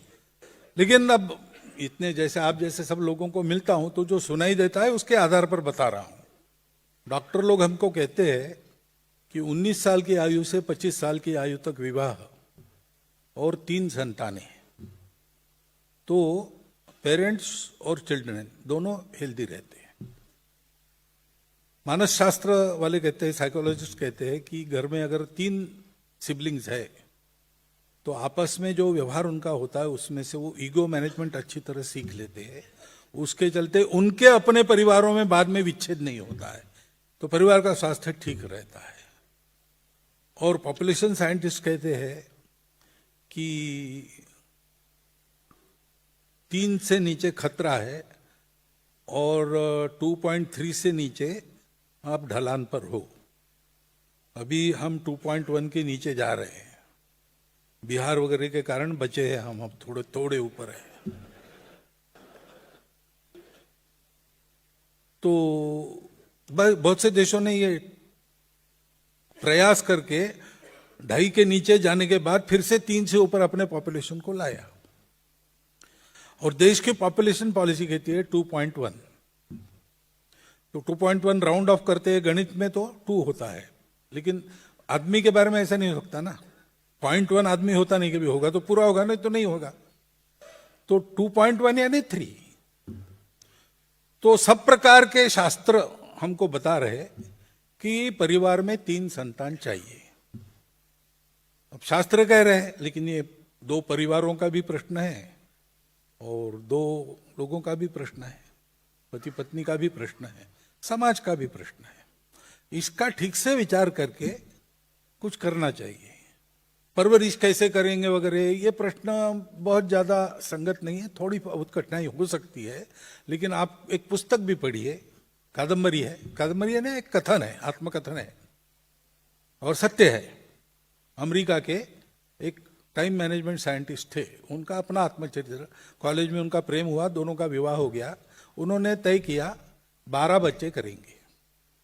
लेकिन अब इतने जैसे आप जैसे सब लोगों को मिलता हूं तो जो सुनाई देता है उसके आधार पर बता रहा हूं। डॉक्टर लोग हमको कहते हैं कि 19 साल की आयु से 25 साल की आयु तक विवाह और 3 संतानें, तो पेरेंट्स और चिल्ड्रन दोनों हेल्दी रहते हैं। मानस शास्त्र वाले कहते हैं, साइकोलॉजिस्ट कहते हैं कि घर में अगर 3 सिबलिंग्स है तो आपस में जो व्यवहार उनका होता है उसमें से वो ईगो मैनेजमेंट अच्छी तरह सीख लेते हैं, उसके चलते उनके अपने परिवारों में बाद में विच्छेद नहीं होता है, तो परिवार का स्वास्थ्य ठीक रहता है। और पॉपुलेशन साइंटिस्ट कहते हैं कि 3 से नीचे खतरा है और 2.3 से नीचे आप ढलान पर हो। अभी हम 2.1 के नीचे जा रहे हैं, बिहार वगैरह के कारण बचे हैं हम, अब थोड़े ऊपर है। तो बहुत से देशों ने ये प्रयास करके 2.5 के नीचे जाने के बाद फिर से 3 से ऊपर अपने पॉपुलेशन को लाया। और देश की पॉपुलेशन पॉलिसी कहती है 2.1, तो 2.1 राउंड ऑफ करते हैं, गणित में तो 2 होता है, लेकिन आदमी के बारे में ऐसा नहीं हो सकता ना। 0.1 आदमी होता नहीं, कभी होगा तो पूरा होगा, नहीं तो नहीं होगा। तो 2.1 यानी 3। तो सब प्रकार के शास्त्र हमको बता रहे कि परिवार में 3 संतान चाहिए। अब शास्त्र कह रहे हैं, लेकिन ये 2 परिवारों का भी प्रश्न है और 2 लोगों का भी प्रश्न है, पति पत्नी का भी प्रश्न है, समाज का भी प्रश्न है। इसका ठीक से विचार करके कुछ करना चाहिए। परवरिश कैसे करेंगे वगैरह, ये प्रश्न बहुत ज्यादा संगत नहीं है, थोड़ी बहुत कठिनाई हो सकती है। लेकिन आप एक पुस्तक भी पढ़िए, कादम्बरी है ना, एक कथन है, आत्मकथन है और सत्य है। अमेरिका के एक टाइम मैनेजमेंट साइंटिस्ट थे, उनका अपना आत्मचरित्र। कॉलेज में उनका प्रेम हुआ, दोनों का विवाह हो गया। उन्होंने तय किया 12 बच्चे करेंगे,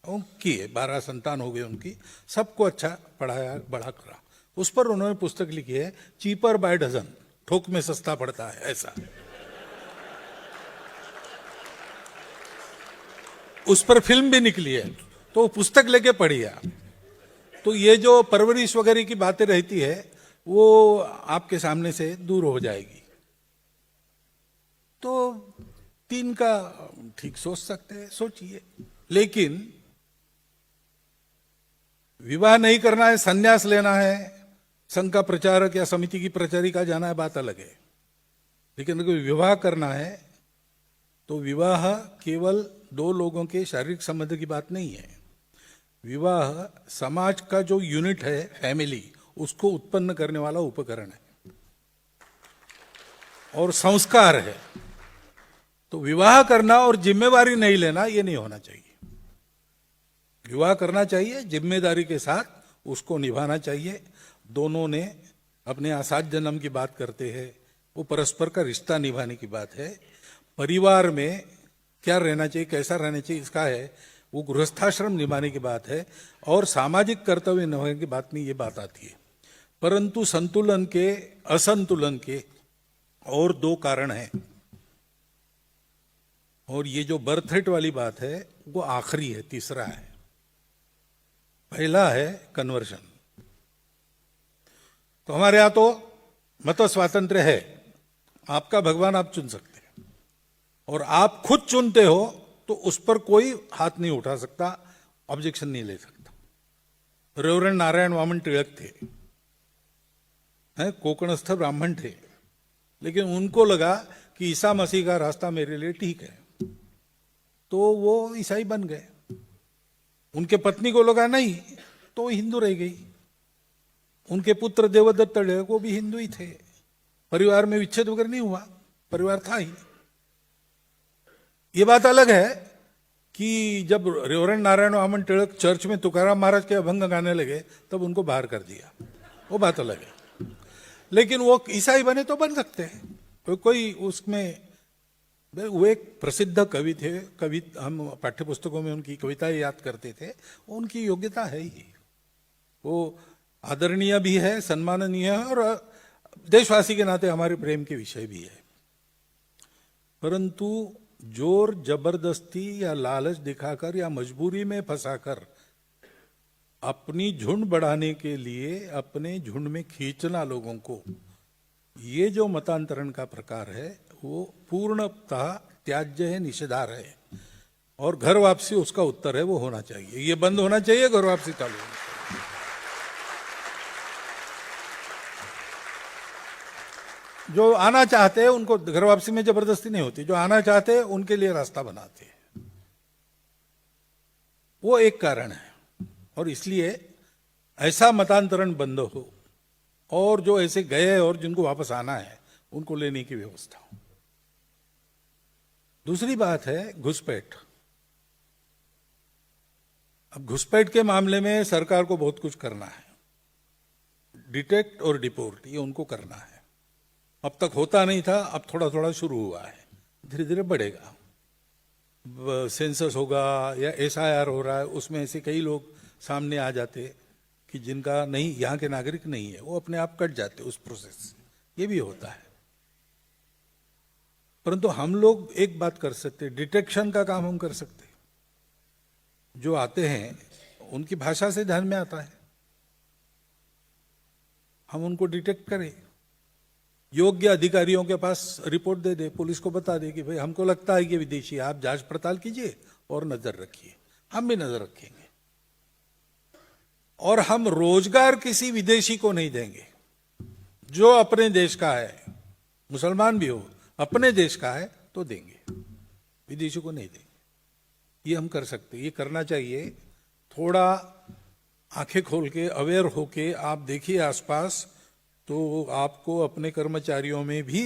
और किए, 12 संतान हो गए उनकी। सबको अच्छा पढ़ाया, बड़ा करा। उस पर उन्होंने पुस्तक लिखी है, चीपर बाय डजन, थोक में सस्ता पड़ता है, ऐसा। उस पर फिल्म भी निकली है, तो पुस्तक लेके पढ़िया। तो ये जो परवरिश वगैरह की बातें रहती है, वो आपके सामने से दूर हो जाएगी। तो 3 का ठीक सोच सकते हैं, सोचिए। लेकिन विवाह नहीं करना है, संन्यास लेना है, संघ का प्रचारक या समिति की प्रचारिका जाना है, बात अलग है। लेकिन अगर विवाह करना है तो विवाह केवल 2 लोगों के शारीरिक संबंध की बात नहीं है। विवाह समाज का जो यूनिट है, फैमिली, उसको उत्पन्न करने वाला उपकरण है और संस्कार है। तो विवाह करना और जिम्मेवारी नहीं लेना, ये नहीं होना चाहिए। विवाह करना चाहिए, जिम्मेदारी के साथ उसको निभाना चाहिए। दोनों ने अपने आसाद जन्म की बात करते हैं, वो परस्पर का रिश्ता निभाने की बात है। परिवार में क्या रहना चाहिए, कैसा रहना चाहिए, इसका है, वो गृहस्थाश्रम निभाने की बात है। और सामाजिक कर्तव्य निभाने की बात में ये बात आती है। परंतु संतुलन के, असंतुलन के और 2 कारण हैं। और ये जो बर्थ रेट वाली बात है, वो आखिरी है, तीसरा है। पहला है कन्वर्शन। तो हमारे यहां तो मत स्वातंत्र्य है, आपका भगवान आप चुन सकते हैं, और आप खुद चुनते हो तो उस पर कोई हाथ नहीं उठा सकता, ऑब्जेक्शन नहीं ले सकता। रेवरेंड नारायण वामन टिळक थे, कोकणस्थ ब्राह्मण थे, लेकिन उनको लगा कि ईसा मसीह का रास्ता मेरे लिए ठीक है, तो वो ईसाई बन गए। उनके पत्नी को लगा नहीं, तो हिंदू रह गई। उनके पुत्र देवदत्त टिळक, वो भी हिंदू ही थे। परिवार में विच्छेद वगैरह नहीं हुआ, परिवार था ही। ये बात अलग है कि जब रेवरेंड नारायण वामन टिळक चर्च में तुकाराम महाराज के अभंग गाने लगे, तब उनको बाहर कर दिया, वो बात अलग है। लेकिन वो ईसाई बने तो बन सकते हैं, कोई उसमें। वो एक प्रसिद्ध कवि थे, कवि, हम पाठ्यपुस्तकों में उनकी कविताएं याद करते थे। उनकी योग्यता है ही, वो आदरणीय भी है, सम्माननीय है, और देशवासी के नाते हमारे प्रेम के विषय भी है। परंतु जोर जबरदस्ती या लालच दिखाकर या मजबूरी में फंसाकर अपनी झुंड बढ़ाने के लिए अपने झुंड में खींचना लोगों को, ये जो मतांतरण का प्रकार है, वो पूर्णतः त्याज्य है, निषेधार्ह है। और घर वापसी उसका उत्तर है, वो होना चाहिए। ये बंद होना चाहिए, घर वापसी चालू होना चाहिए। जो आना चाहते हैं उनको घर वापसी में जबरदस्ती नहीं होती, जो आना चाहते हैं उनके लिए रास्ता बनाते हैं, वो एक कारण है। और इसलिए ऐसा मतांतरण बंद हो, और जो ऐसे गए और जिनको वापस आना है उनको लेने की व्यवस्था हो। दूसरी बात है घुसपैठ। अब घुसपैठ के मामले में सरकार को बहुत कुछ करना है, डिटेक्ट और डिपोर्ट, ये उनको करना है। अब तक होता नहीं था, अब थोड़ा थोड़ा शुरू हुआ है, धीरे धीरे बढ़ेगा। सेंसस होगा या SIR हो रहा है, उसमें ऐसे कई लोग सामने आ जाते कि कि जिनका नहीं, यहाँ के नागरिक नहीं है, वो अपने आप कट जाते उस प्रोसेस से। ये भी होता है। परंतु हम लोग एक बात कर सकते, डिटेक्शन का काम हम कर सकते। जो आते हैं उनकी भाषा से ध्यान में आता है, हम उनको डिटेक्ट करें, योग्य अधिकारियों के पास रिपोर्ट दे दे, पुलिस को बता दे कि भाई हमको लगता है कि विदेशी है, आप जांच पड़ताल कीजिए और नजर रखिए। हम भी नजर रखेंगे। और हम रोजगार किसी विदेशी को नहीं देंगे। जो अपने देश का है, मुसलमान भी हो, अपने देश का है तो देंगे, विदेशी को नहीं देंगे। ये हम कर सकते, ये करना चाहिए। थोड़ा आंखें खोल के, अवेयर होके आप देखिए आसपास, तो आपको अपने कर्मचारियों में भी,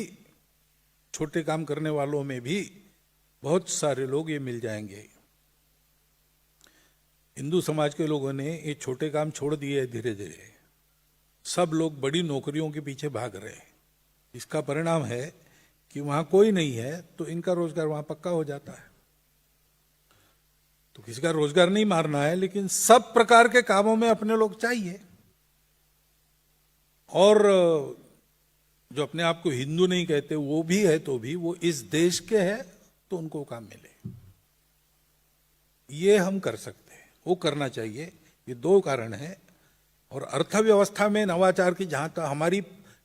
छोटे काम करने वालों में भी बहुत सारे लोग ये मिल जाएंगे। हिंदू समाज के लोगों ने ये छोटे काम छोड़ दिए धीरे धीरे। सब लोग बड़ी नौकरियों के पीछे भाग रहे हैं। इसका परिणाम है कि वहां कोई नहीं है तो इनका रोजगार वहां पक्का हो जाता है। तो किसी का रोजगार नहीं मारना है, लेकिन सब प्रकार के कामों में अपने लोग चाहिए। और जो अपने आप को हिंदू नहीं कहते वो भी है, तो भी वो इस देश के हैं तो उनको काम मिले। ये हम कर सकते हैं, वो करना चाहिए। ये दो कारण है। और अर्थव्यवस्था में नवाचार की, जहां तक हमारी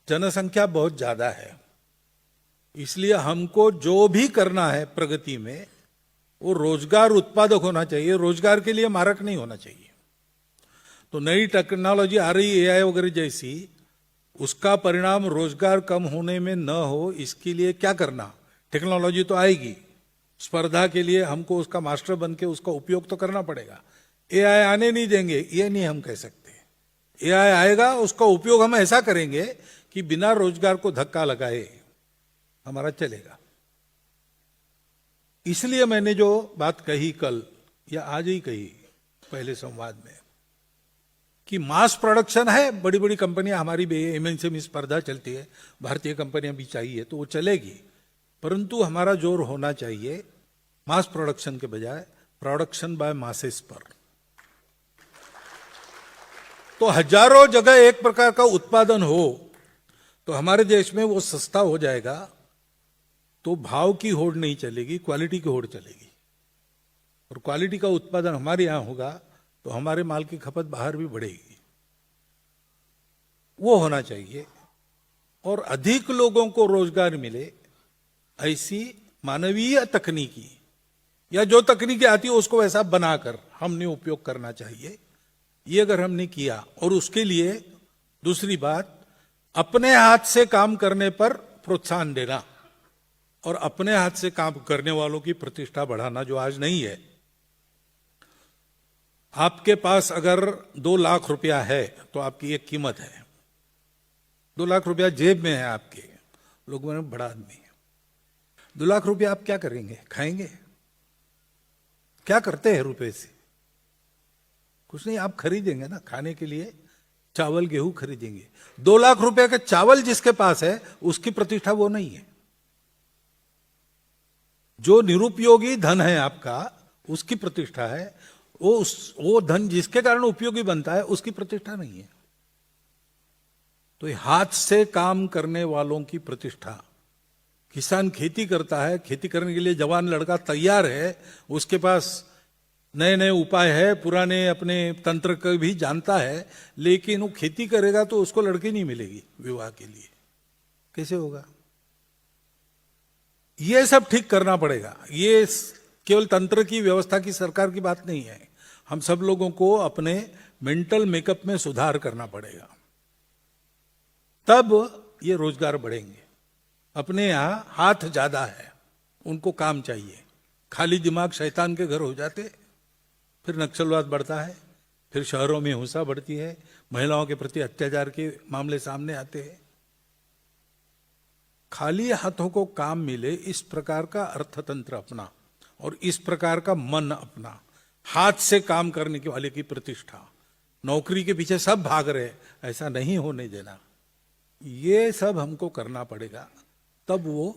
जनसंख्या बहुत ज्यादा है, इसलिए हमको जो भी करना है प्रगति में, वो रोजगार उत्पादक होना चाहिए, रोजगार के लिए मारक नहीं होना चाहिए। तो नई टेक्नोलॉजी आ रही, एआई वगैरह जैसी, उसका परिणाम रोजगार कम होने में न हो, इसके लिए क्या करना? टेक्नोलॉजी तो आएगी, स्पर्धा के लिए हमको उसका मास्टर बन के उसका उपयोग तो करना पड़ेगा। एआई आने नहीं देंगे, ये नहीं हम कह सकते। एआई आएगा, उसका उपयोग हम ऐसा करेंगे कि बिना रोजगार को धक्का लगाए हमारा चलेगा। इसलिए मैंने जो बात कही कल या आज ही कही पहले संवाद में, कि मास प्रोडक्शन है, बड़ी बड़ी कंपनियां, हमारी एमएनसी में स्पर्धा चलती है, भारतीय कंपनियां भी चाहिए तो वो चलेगी, परंतु हमारा जोर होना चाहिए मास प्रोडक्शन के बजाय प्रोडक्शन बाय मासेस पर। तो हजारों जगह एक प्रकार का उत्पादन हो तो हमारे देश में वो सस्ता हो जाएगा, तो भाव की होड़ नहीं चलेगी, क्वालिटी की होड़ चलेगी। और क्वालिटी का उत्पादन हमारे यहां होगा तो हमारे माल की खपत बाहर भी बढ़ेगी। वो होना चाहिए। और अधिक लोगों को रोजगार मिले, ऐसी मानवीय तकनीकी, या जो तकनीकी आती है उसको वैसा बनाकर हमने उपयोग करना चाहिए। ये अगर हमने किया, और उसके लिए दूसरी बात, अपने हाथ से काम करने पर प्रोत्साहन देना और अपने हाथ से काम करने वालों की प्रतिष्ठा बढ़ाना, जो आज नहीं है। आपके पास अगर 2 लाख रुपया है तो आपकी एक कीमत है। 2 लाख रुपया जेब में है आपके, लोगों ने बड़ा आदमी है। 2 लाख रुपया आप क्या करेंगे? खाएंगे? क्या करते हैं रुपए से? कुछ नहीं, आप खरीदेंगे ना, खाने के लिए चावल गेहूं खरीदेंगे। 2 लाख रुपए का चावल जिसके पास है उसकी प्रतिष्ठा वो नहीं है। जो निरुपयोगी धन है आपका, उसकी प्रतिष्ठा है। वो धन जिसके कारण उपयोगी बनता है उसकी प्रतिष्ठा नहीं है। तो हाथ से काम करने वालों की प्रतिष्ठा, किसान खेती करता है, खेती करने के लिए जवान लड़का तैयार है, उसके पास नए नए उपाय है, पुराने अपने तंत्र को भी जानता है, लेकिन वो खेती करेगा तो उसको लड़की नहीं मिलेगी विवाह के लिए, कैसे होगा? ये सब ठीक करना पड़ेगा। ये केवल तंत्र की व्यवस्था की, सरकार की बात नहीं है। हम सब लोगों को अपने मेंटल मेकअप में सुधार करना पड़ेगा, तब ये रोजगार बढ़ेंगे। अपने यहां हाथ ज्यादा है, उनको काम चाहिए। खाली दिमाग शैतान के घर हो जाते, फिर नक्सलवाद बढ़ता है, फिर शहरों में हिंसा बढ़ती है, महिलाओं के प्रति अत्याचार के मामले सामने आते हैं। खाली हाथों को काम मिले, इस प्रकार का अर्थतंत्र अपना और इस प्रकार का मन अपना, हाथ से काम करने के वाले की प्रतिष्ठा। नौकरी के पीछे सब भाग रहे, ऐसा नहीं होने देना। ये सब हमको करना पड़ेगा, तब वो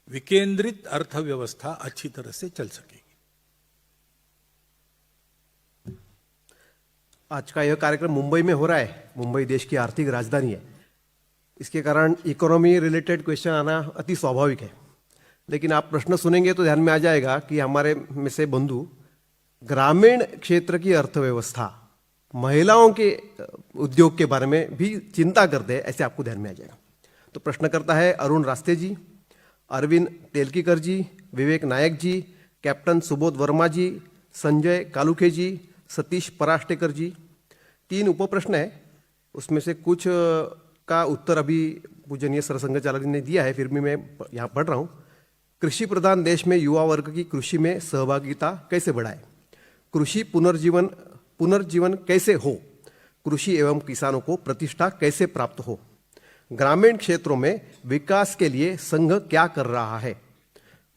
विकेंद्रित अर्थव्यवस्था अच्छी तरह से चल सकेगी। आज का यह कार्यक्रम मुंबई में हो रहा है। मुंबई देश की आर्थिक राजधानी है, इसके कारण इकोनॉमी रिलेटेड क्वेश्चन आना अति स्वाभाविक है। लेकिन आप प्रश्न सुनेंगे तो ध्यान में आ जाएगा कि हमारे में से बंधु ग्रामीण क्षेत्र की अर्थव्यवस्था, महिलाओं के उद्योग के बारे में भी चिंता करते हैं, ऐसे आपको ध्यान में आ जाएगा। तो प्रश्न करता है अरुण रास्ते जी, अरविंद तेलकीकर जी, विवेक नायक जी, कैप्टन सुबोध वर्मा जी, संजय कालुखे जी, सतीश पराष्टेकर जी। 3 उप प्रश्न है, उसमें से कुछ का उत्तर अभी पूजनीय सरसंघ चालक ने दिया है, फिर भी मैं यहाँ पढ़ रहा हूँ। कृषि प्रधान देश में युवा वर्ग की कृषि में सहभागिता कैसे बढ़ाए, कृषि पुनर्जीवन कैसे हो, कृषि एवं किसानों को प्रतिष्ठा कैसे प्राप्त हो, ग्रामीण क्षेत्रों में विकास के लिए संघ क्या कर रहा है,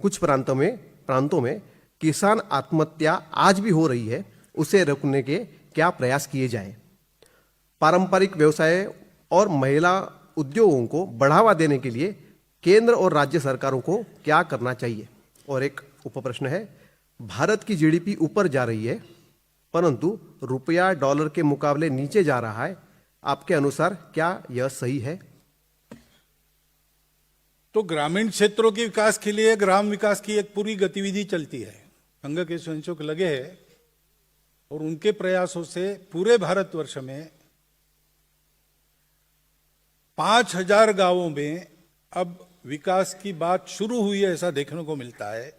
कुछ प्रांतों में किसान आत्महत्या आज भी हो रही है, उसे रोकने के क्या प्रयास किए जाए, पारंपरिक व्यवसाय और महिला उद्योगों को बढ़ावा देने के लिए केंद्र और राज्य सरकारों को क्या करना चाहिए। और एक उप प्रश्न है, भारत की जीडीपी ऊपर जा रही है परंतु रुपया डॉलर के मुकाबले नीचे जा रहा है, आपके अनुसार क्या यह सही है? तो ग्रामीण क्षेत्रों के विकास के लिए ग्राम विकास की एक पूरी गतिविधि चलती है, संघ के स्वयंसेवक लगे हैं और उनके प्रयासों से पूरे भारतवर्ष में 5000 गांवों में अब विकास की बात शुरू हुई है, ऐसा देखने को मिलता है।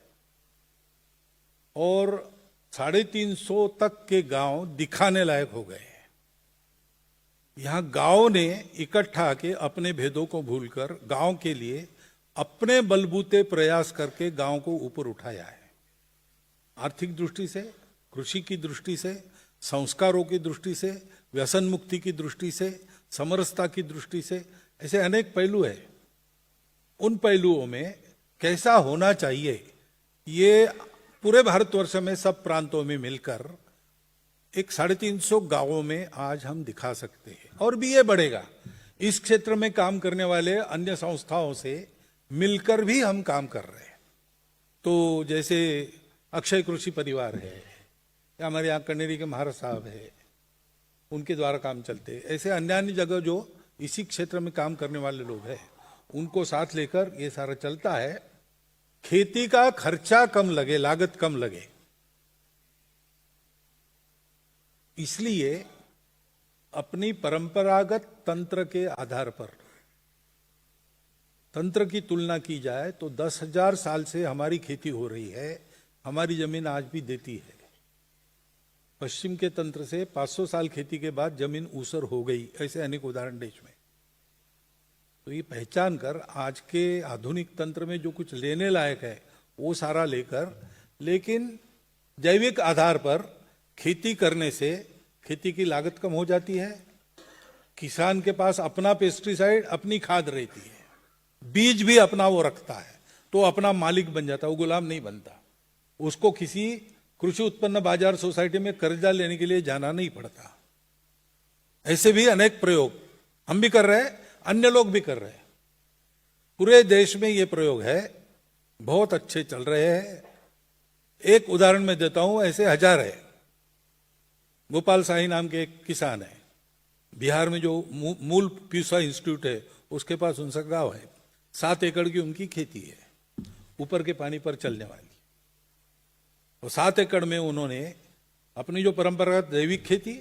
और 350 तक के गांव दिखाने लायक हो गए हैं। यहां गांव ने इकट्ठा के अपने भेदों को भूलकर गांव के लिए अपने बलबूते प्रयास करके गांव को ऊपर उठाया है। आर्थिक दृष्टि से, कृषि की दृष्टि से, संस्कारों की दृष्टि से, व्यसन मुक्ति की दृष्टि से, समरसता की दृष्टि से, ऐसे अनेक पहलू है। उन पहलुओं में कैसा होना चाहिए, ये पूरे भारतवर्ष में सब प्रांतों में मिलकर एक 350 गांवों में आज हम दिखा सकते हैं। और भी ये बढ़ेगा, इस क्षेत्र में काम करने वाले अन्य संस्थाओं से मिलकर भी हम काम कर रहे हैं। तो जैसे अक्षय कृषि परिवार है, या हमारे यहाँ कनेरी के महाराज साहब है, उनके द्वारा काम चलते हैं। ऐसे अन्य जगह जो इसी क्षेत्र में काम करने वाले लोग हैं, उनको साथ लेकर ये सारा चलता है। खेती का खर्चा कम लगे, लागत कम लगे, इसलिए अपनी परंपरागत तंत्र के आधार पर तंत्र की तुलना की जाए तो 10,000 साल से हमारी खेती हो रही है, हमारी जमीन आज भी देती है। पश्चिम के तंत्र से 500 साल खेती के बाद जमीन ऊसर हो गई, ऐसे अनेक उदाहरण देश में। तो ये पहचान कर आज के आधुनिक तंत्र में जो कुछ लेने लायक है वो सारा लेकर, लेकिन जैविक आधार पर खेती करने से खेती की लागत कम हो जाती है, किसान के पास अपना पेस्टिसाइड, अपनी खाद रहती है, बीज भी अपना वो रखता है, तो अपना मालिक बन जाता है, वो गुलाम नहीं बनता। उसको किसी कृषि उत्पन्न बाजार सोसाइटी में कर्जा लेने के लिए जाना नहीं पड़ता। ऐसे भी अनेक प्रयोग हम भी कर रहे हैं, अन्य लोग भी कर रहे हैं। पूरे देश में ये प्रयोग है, बहुत अच्छे चल रहे हैं। एक उदाहरण मैं देता हूं, ऐसे 1000 है। गोपाल साही नाम के एक किसान है, बिहार में जो मूल प्यूसा इंस्टीट्यूट है उसके पास उनका गांव है, 7 एकड़ की उनकी खेती है, ऊपर के पानी पर चलने वाली। और 7 एकड़ में उन्होंने अपनी जो परंपरागत जैविक खेती,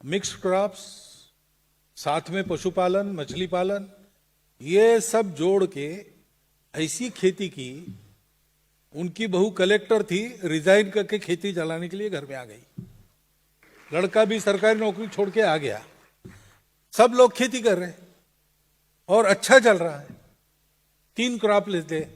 मिक्स्ड क्रॉप्स, साथ में पशुपालन, मछली पालन, ये सब जोड़ के ऐसी खेती की। उनकी बहू कलेक्टर थी, रिजाइन करके खेती चलाने के लिए घर में आ गई। लड़का भी सरकारी नौकरी छोड़ के आ गया। सब लोग खेती कर रहे हैं और अच्छा चल रहा है। 3 क्रॉप लेते,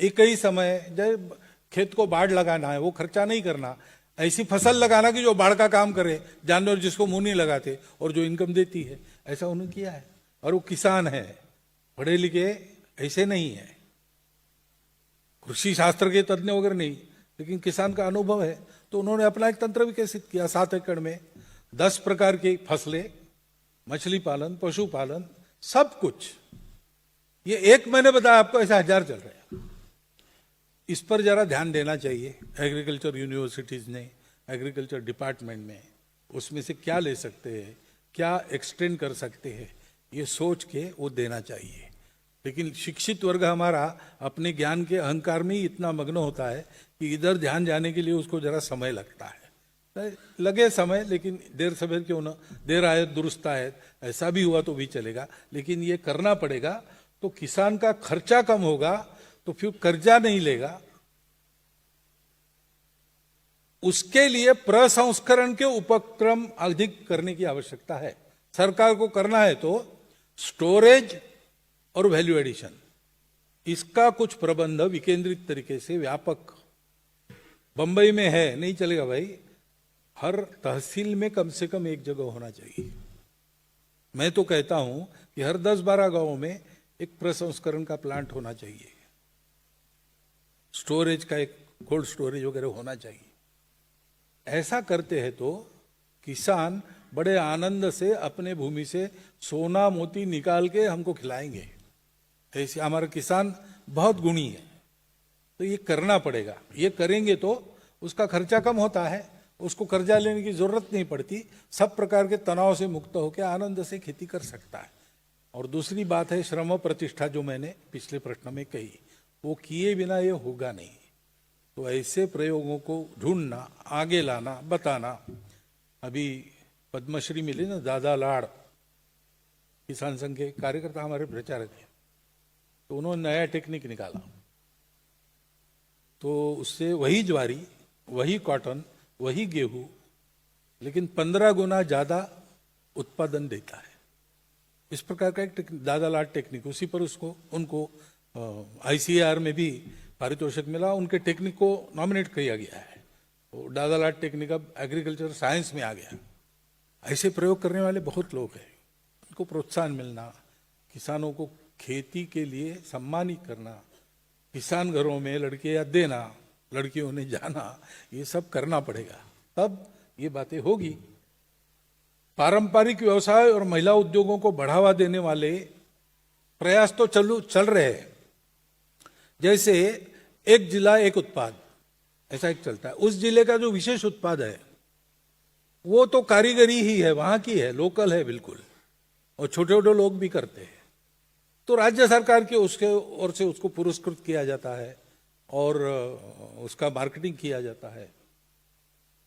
एक ही समय, जब खेत को बाढ़ लगाना है वो खर्चा नहीं करना, ऐसी फसल लगाना कि जो बाढ़ का काम करे, जानवर जिसको मुंह नहीं लगाते और जो इनकम देती है, ऐसा उन्होंने किया है। और वो किसान है, पढ़े लिखे ऐसे नहीं है, कृषि शास्त्र के तज्ञ वगैरह नहीं, लेकिन किसान का अनुभव है। तो उन्होंने अपना एक तंत्र विकसित किया। 7 एकड़ में 10 प्रकार की फसलें, मछली पालन, पशुपालन, सब कुछ। ये एक मैंने बताया आपको, ऐसा 1000 चल रहे हैं। इस पर जरा ध्यान देना चाहिए एग्रीकल्चर यूनिवर्सिटीज ने, एग्रीकल्चर डिपार्टमेंट में, उसमें से क्या ले सकते हैं, क्या एक्सटेंड कर सकते हैं, ये सोच के वो देना चाहिए। लेकिन शिक्षित वर्ग हमारा अपने ज्ञान के अहंकार में ही इतना मग्न होता है कि इधर ध्यान जाने के लिए उसको जरा समय लगता है। लगे समय, लेकिन देर सवेर क्यों ना, देर आयत दुरुस्त आयत, ऐसा भी हुआ तो भी चलेगा, लेकिन ये करना पड़ेगा। तो किसान का खर्चा कम होगा, तो फिर कर्जा नहीं लेगा। उसके लिए प्रसंस्करण के उपक्रम अधिक करने की आवश्यकता है। सरकार को करना है तो स्टोरेज और वैल्यू एडिशन, इसका कुछ प्रबंध विकेंद्रित तरीके से व्यापक, बंबई में है नहीं चलेगा भाई, हर तहसील में कम से कम एक जगह होना चाहिए। मैं तो कहता हूं कि हर 10-12 गांवों में एक प्रसंस्करण का प्लांट होना चाहिए, स्टोरेज का एक कोल्ड स्टोरेज वगैरह होना चाहिए। ऐसा करते हैं तो किसान बड़े आनंद से अपने भूमि से सोना मोती निकाल के हमको खिलाएंगे। ऐसे हमारा किसान बहुत गुणी है, तो ये करना पड़ेगा। ये करेंगे तो उसका खर्चा कम होता है, उसको कर्जा लेने की जरूरत नहीं पड़ती, सब प्रकार के तनाव से मुक्त होकर आनंद से खेती कर सकता है। और दूसरी बात है श्रम प्रतिष्ठा, जो मैंने पिछले प्रश्न में कही, वो किए बिना ये होगा नहीं। तो ऐसे प्रयोगों को ढूंढना, आगे लाना, बताना। अभी पद्मश्री मिली ना दादा लाड़, किसान संघ के कार्यकर्ता हमारे प्रचारक हैं, तो उन्होंने नया टेक्निक निकाला। तो उससे वही ज्वारी, वही कॉटन, वही गेहूं, लेकिन 15 गुना ज्यादा उत्पादन देता है। इस प्रकार का एक दादा लाड टेक्निक, उसी पर उनको ICAR में भी पारितोषिक मिला, उनके टेक्निक को नॉमिनेट किया गया है। तो दादा लाड टेक्निक अब एग्रीकल्चर साइंस में आ गया। ऐसे प्रयोग करने वाले बहुत लोग हैं, उनको प्रोत्साहन मिलना, किसानों को खेती के लिए सम्मानित करना, किसान घरों में लड़कियां देना, लड़कियों ने जाना, ये सब करना पड़ेगा, तब ये बातें होगी। पारंपरिक व्यवसाय और महिला उद्योगों को बढ़ावा देने वाले प्रयास तो चल रहे हैं। जैसे एक जिला एक उत्पाद, ऐसा एक चलता है। उस जिले का जो विशेष उत्पाद है वो तो कारीगरी ही है, वहां की है, लोकल है बिल्कुल, और छोटे छोटे लोग भी करते हैं। तो राज्य सरकार के उसके ओर से उसको पुरस्कृत किया जाता है और उसका मार्केटिंग किया जाता है।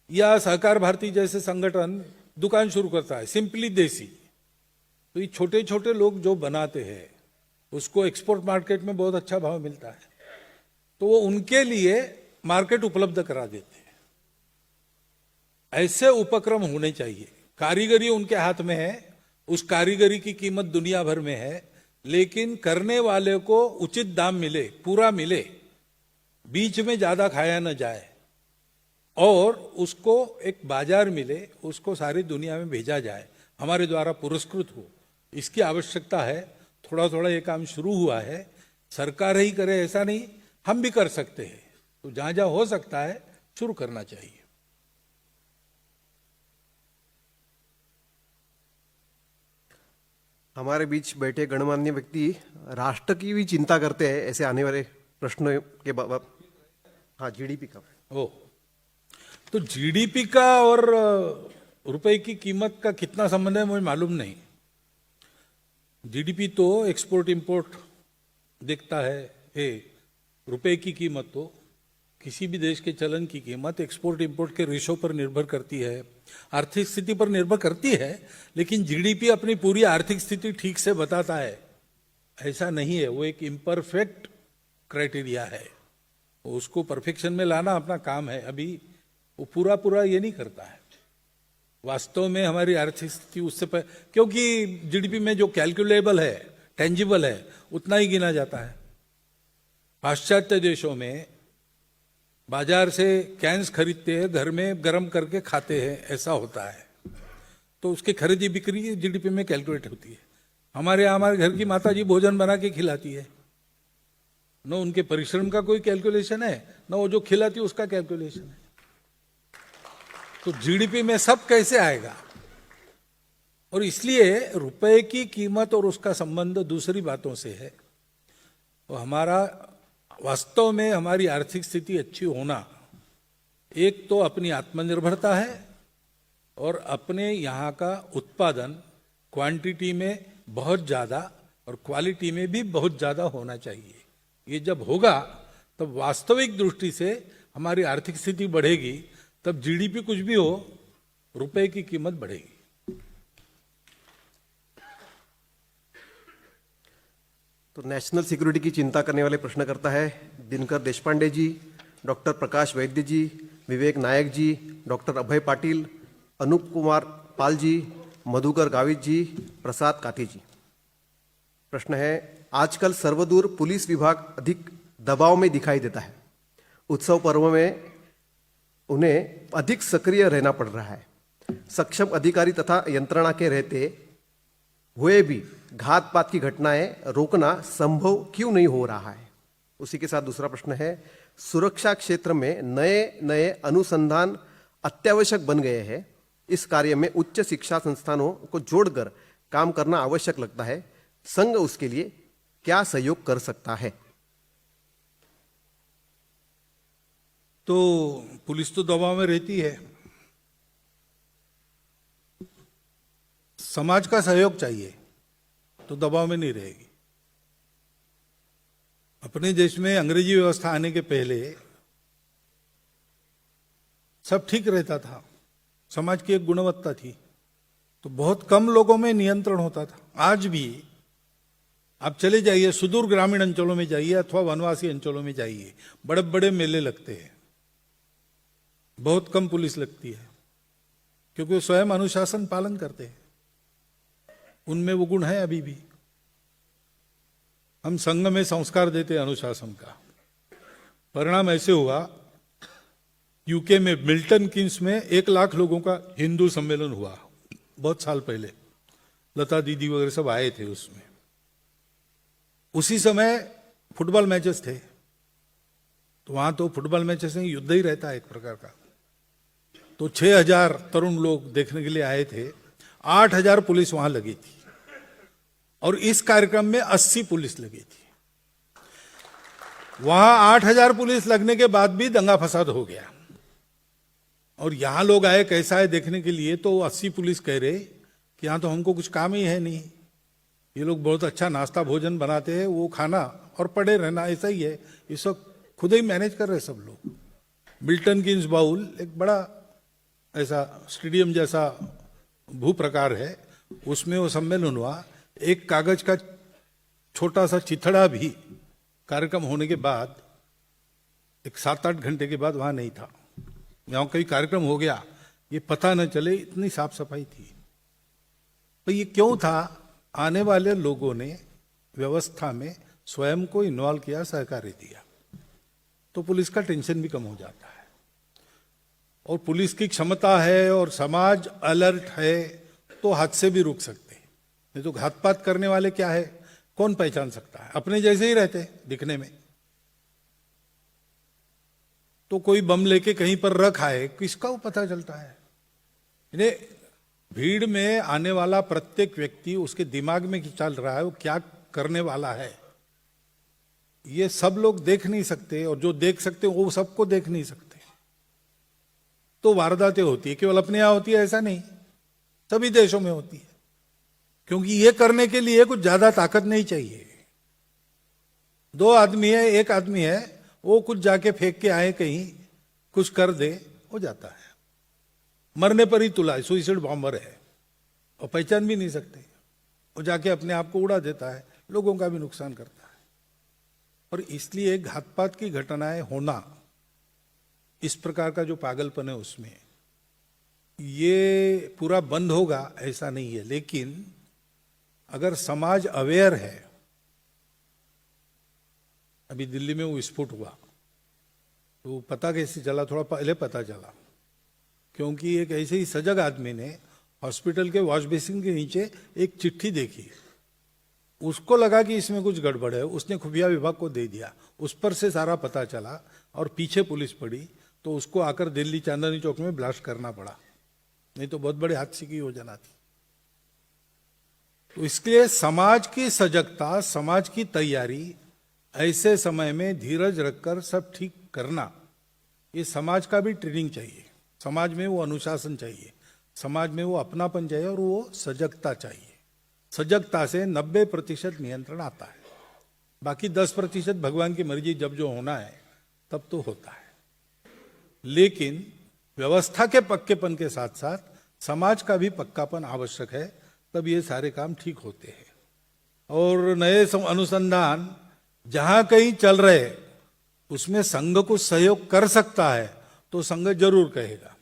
या सहकार भारती जैसे संगठन दुकान शुरू करता है सिंपली देसी, तो ये छोटे छोटे लोग जो बनाते हैं उसको एक्सपोर्ट मार्केट में बहुत अच्छा भाव मिलता है, तो वो उनके लिए मार्केट उपलब्ध करा देते हैं। ऐसे उपक्रम होने चाहिए। कारीगरी उनके हाथ में है, उस कारीगरी की कीमत दुनिया भर में है, लेकिन करने वाले को उचित दाम मिले, पूरा मिले, बीच में ज्यादा खाया न जाए, और उसको एक बाजार मिले, उसको सारी दुनिया में भेजा जाए, हमारे द्वारा पुरस्कृत हो, इसकी आवश्यकता है। थोड़ा थोड़ा ये काम शुरू हुआ है, सरकार ही करे ऐसा नहीं, हम भी कर सकते हैं। तो जहां जहां हो सकता है शुरू करना चाहिए। हमारे बीच बैठे गणमान्य व्यक्ति राष्ट्र की भी चिंता करते हैं ऐसे आने वाले प्रश्नों के बाबत। हाँ, GDP का। ओ, तो GDP का और रुपए की कीमत का कितना संबंध है मुझे मालूम नहीं। GDP तो एक्सपोर्ट इंपोर्ट देखता है, रुपए की कीमत तो किसी भी देश के चलन की कीमत एक्सपोर्ट इंपोर्ट के रेशो पर निर्भर करती है, आर्थिक स्थिति पर निर्भर करती है। लेकिन GDP अपनी पूरी आर्थिक स्थिति ठीक से बताता है ऐसा नहीं है, वो एक इम्परफेक्ट क्राइटेरिया है, उसको परफेक्शन में लाना अपना काम है। अभी वो पूरा ये नहीं करता है। वास्तव में हमारी आर्थिक स्थिति उससे क्योंकि GDP में जो कैलकुलेबल है, टेंजिबल है, उतना ही गिना जाता है। पाश्चात्य देशों में बाजार से कैंस खरीदते हैं, घर में गर्म करके खाते हैं, ऐसा होता है, तो उसकी खरीदी बिक्री GDP में कैलकुलेट होती है। हमारे घर की माता जी भोजन बना के खिलाती है, न उनके परिश्रम का कोई कैलकुलेशन है, न वो जो खिलाती है उसका कैलकुलेशन है। तो GDP में सब कैसे आएगा? और इसलिए रुपए की कीमत और उसका संबंध दूसरी बातों से है। तो हमारा वास्तव में हमारी आर्थिक स्थिति अच्छी होना एक तो अपनी आत्मनिर्भरता है और अपने यहाँ का उत्पादन क्वांटिटी में बहुत ज़्यादा और क्वालिटी में भी बहुत ज़्यादा होना चाहिए। ये जब होगा तब वास्तविक दृष्टि से हमारी आर्थिक स्थिति बढ़ेगी, तब जीडीपी कुछ भी हो, रुपए की कीमत बढ़ेगी। तो नेशनल सिक्योरिटी की चिंता करने वाले प्रश्न करता है दिनकर देशपांडे जी, डॉक्टर प्रकाश वैद्य जी, विवेक नायक जी, डॉक्टर अभय पाटिल, अनूप कुमार पाल जी, मधुकर गावित जी, प्रसाद काठी जी। प्रश्न है, आजकल सर्वदूर पुलिस विभाग अधिक दबाव में दिखाई देता है। उत्सव पर्व में उन्हें अधिक सक्रिय रहना पड़ रहा है। सक्षम अधिकारी तथा यंत्रणा के रहते हुए भी घात पात की घटनाएं रोकना संभव क्यों नहीं हो रहा है? उसी के साथ दूसरा प्रश्न है, सुरक्षा क्षेत्र में नए नए अनुसंधान अत्यावश्यक बन गए हैं। इस कार्य में उच्च शिक्षा संस्थानों को जोड़कर काम करना आवश्यक लगता है। संघ उसके लिए क्या सहयोग कर सकता है? तो पुलिस तो दबाव में रहती है, समाज का सहयोग चाहिए तो दबाव में नहीं रहेगी। अपने देश में अंग्रेजी व्यवस्था आने के पहले सब ठीक रहता था, समाज की एक गुणवत्ता थी, तो बहुत कम लोगों में नियंत्रण होता था। आज भी आप चले जाइए, सुदूर ग्रामीण अंचलों में जाइए अथवा वनवासी अंचलों में जाइए, बड़े बड़े मेले लगते हैं, बहुत कम पुलिस लगती है, क्योंकि वो स्वयं अनुशासन पालन करते हैं। उनमें वो गुण है अभी भी। हम संघ में संस्कार देते हैं अनुशासन का। परिणाम ऐसे हुआ, यूके में मिल्टन किन्स में 1 लाख लोगों का हिंदू सम्मेलन हुआ बहुत साल पहले। लता दीदी वगैरह सब आए थे उसमें। उसी समय फुटबॉल मैचेस थे, तो वहां तो फुटबॉल मैचेस में युद्ध ही रहता है एक प्रकार का। तो 6000 तरुण लोग देखने के लिए आए थे, 8000 पुलिस वहां लगी थी, और इस कार्यक्रम में 80 पुलिस लगी थी। वहां 8000 पुलिस लगने के बाद भी दंगा फसाद हो गया, और यहां लोग आए कैसा है देखने के लिए, तो 80 पुलिस कह रहे कि यहां तो हमको कुछ काम ही है नहीं, ये लोग बहुत अच्छा नाश्ता भोजन बनाते हैं, वो खाना और पड़े रहना ऐसा ही है, इस वक्त खुद ही मैनेज कर रहे सब लोग। मिल्टन किन्स बाउल एक बड़ा ऐसा स्टेडियम जैसा भू प्रकार है, उसमें वो सम्मेलन हुआ। एक कागज का छोटा सा चिथड़ा भी कार्यक्रम होने के बाद एक 7-8 घंटे के बाद वहां नहीं था। यहाँ कहीं कार्यक्रम हो गया ये पता न चले, इतनी साफ सफाई थी। तो ये क्यों था? आने वाले लोगों ने व्यवस्था में स्वयं को इन्वॉल्व किया, सहकार्य दिया, तो पुलिस का टेंशन भी कम हो जाता है। और पुलिस की क्षमता है और समाज अलर्ट है तो हादसे भी रुक सकते हैं। नहीं तो घातपात करने वाले क्या है, कौन पहचान सकता है? अपने जैसे ही रहते दिखने में। तो कोई बम लेके कहीं पर रखा है, किसका वो पता चलता है? इन्हें भीड़ में आने वाला प्रत्येक व्यक्ति, उसके दिमाग में क्या चल रहा है, वो क्या करने वाला है, ये सब लोग देख नहीं सकते, और जो देख सकते वो सबको देख नहीं सकते। तो वारदातें होती है, केवल अपने यहां होती है ऐसा नहीं, सभी देशों में होती है। क्योंकि ये करने के लिए कुछ ज्यादा ताकत नहीं चाहिए। 2 आदमी है, 1 आदमी है, वो कुछ जाके फेंक के आए कहीं, कुछ कर दे, हो जाता है। मरने पर ही तुला, सुइसाइड बॉम्बर है, और पहचान भी नहीं सकते, वो जाके अपने आप को उड़ा देता है, लोगों का भी नुकसान करता है। और इसलिए घातपात की घटनाएं होना, इस प्रकार का जो पागलपन है उसमें, ये पूरा बंद होगा ऐसा नहीं है। लेकिन अगर समाज अवेयर है, अभी दिल्ली में वो विस्फोट हुआ तो पता कैसे चला? थोड़ा पहले पता चला, क्योंकि एक ऐसे ही सजग आदमी ने हॉस्पिटल के वॉश बेसिन के नीचे एक चिट्ठी देखी, उसको लगा कि इसमें कुछ गड़बड़ है, उसने खुफिया विभाग को दे दिया, उस पर से सारा पता चला, और पीछे पुलिस पड़ी, तो उसको आकर दिल्ली चांदनी चौक में ब्लास्ट करना पड़ा, नहीं तो बहुत बड़े हादसे की योजना थी। तो इसलिए समाज की सजगता, समाज की तैयारी, ऐसे समय में धीरज रखकर सब ठीक करना, ये समाज का भी ट्रेनिंग चाहिए, समाज में वो अनुशासन चाहिए, समाज में वो अपनापन चाहिए और वो सजगता चाहिए। सजगता से 90% नियंत्रण आता है, बाकी 10% भगवान की मर्जी, जब जो होना है तब तो होता है। लेकिन व्यवस्था के पक्केपन के साथ साथ समाज का भी पक्कापन आवश्यक है, तब ये सारे काम ठीक होते हैं। और नए अनुसंधान जहां कहीं चल रहे उसमें संघ कुछ सहयोग कर सकता है तो संघ जरूर कहेगा।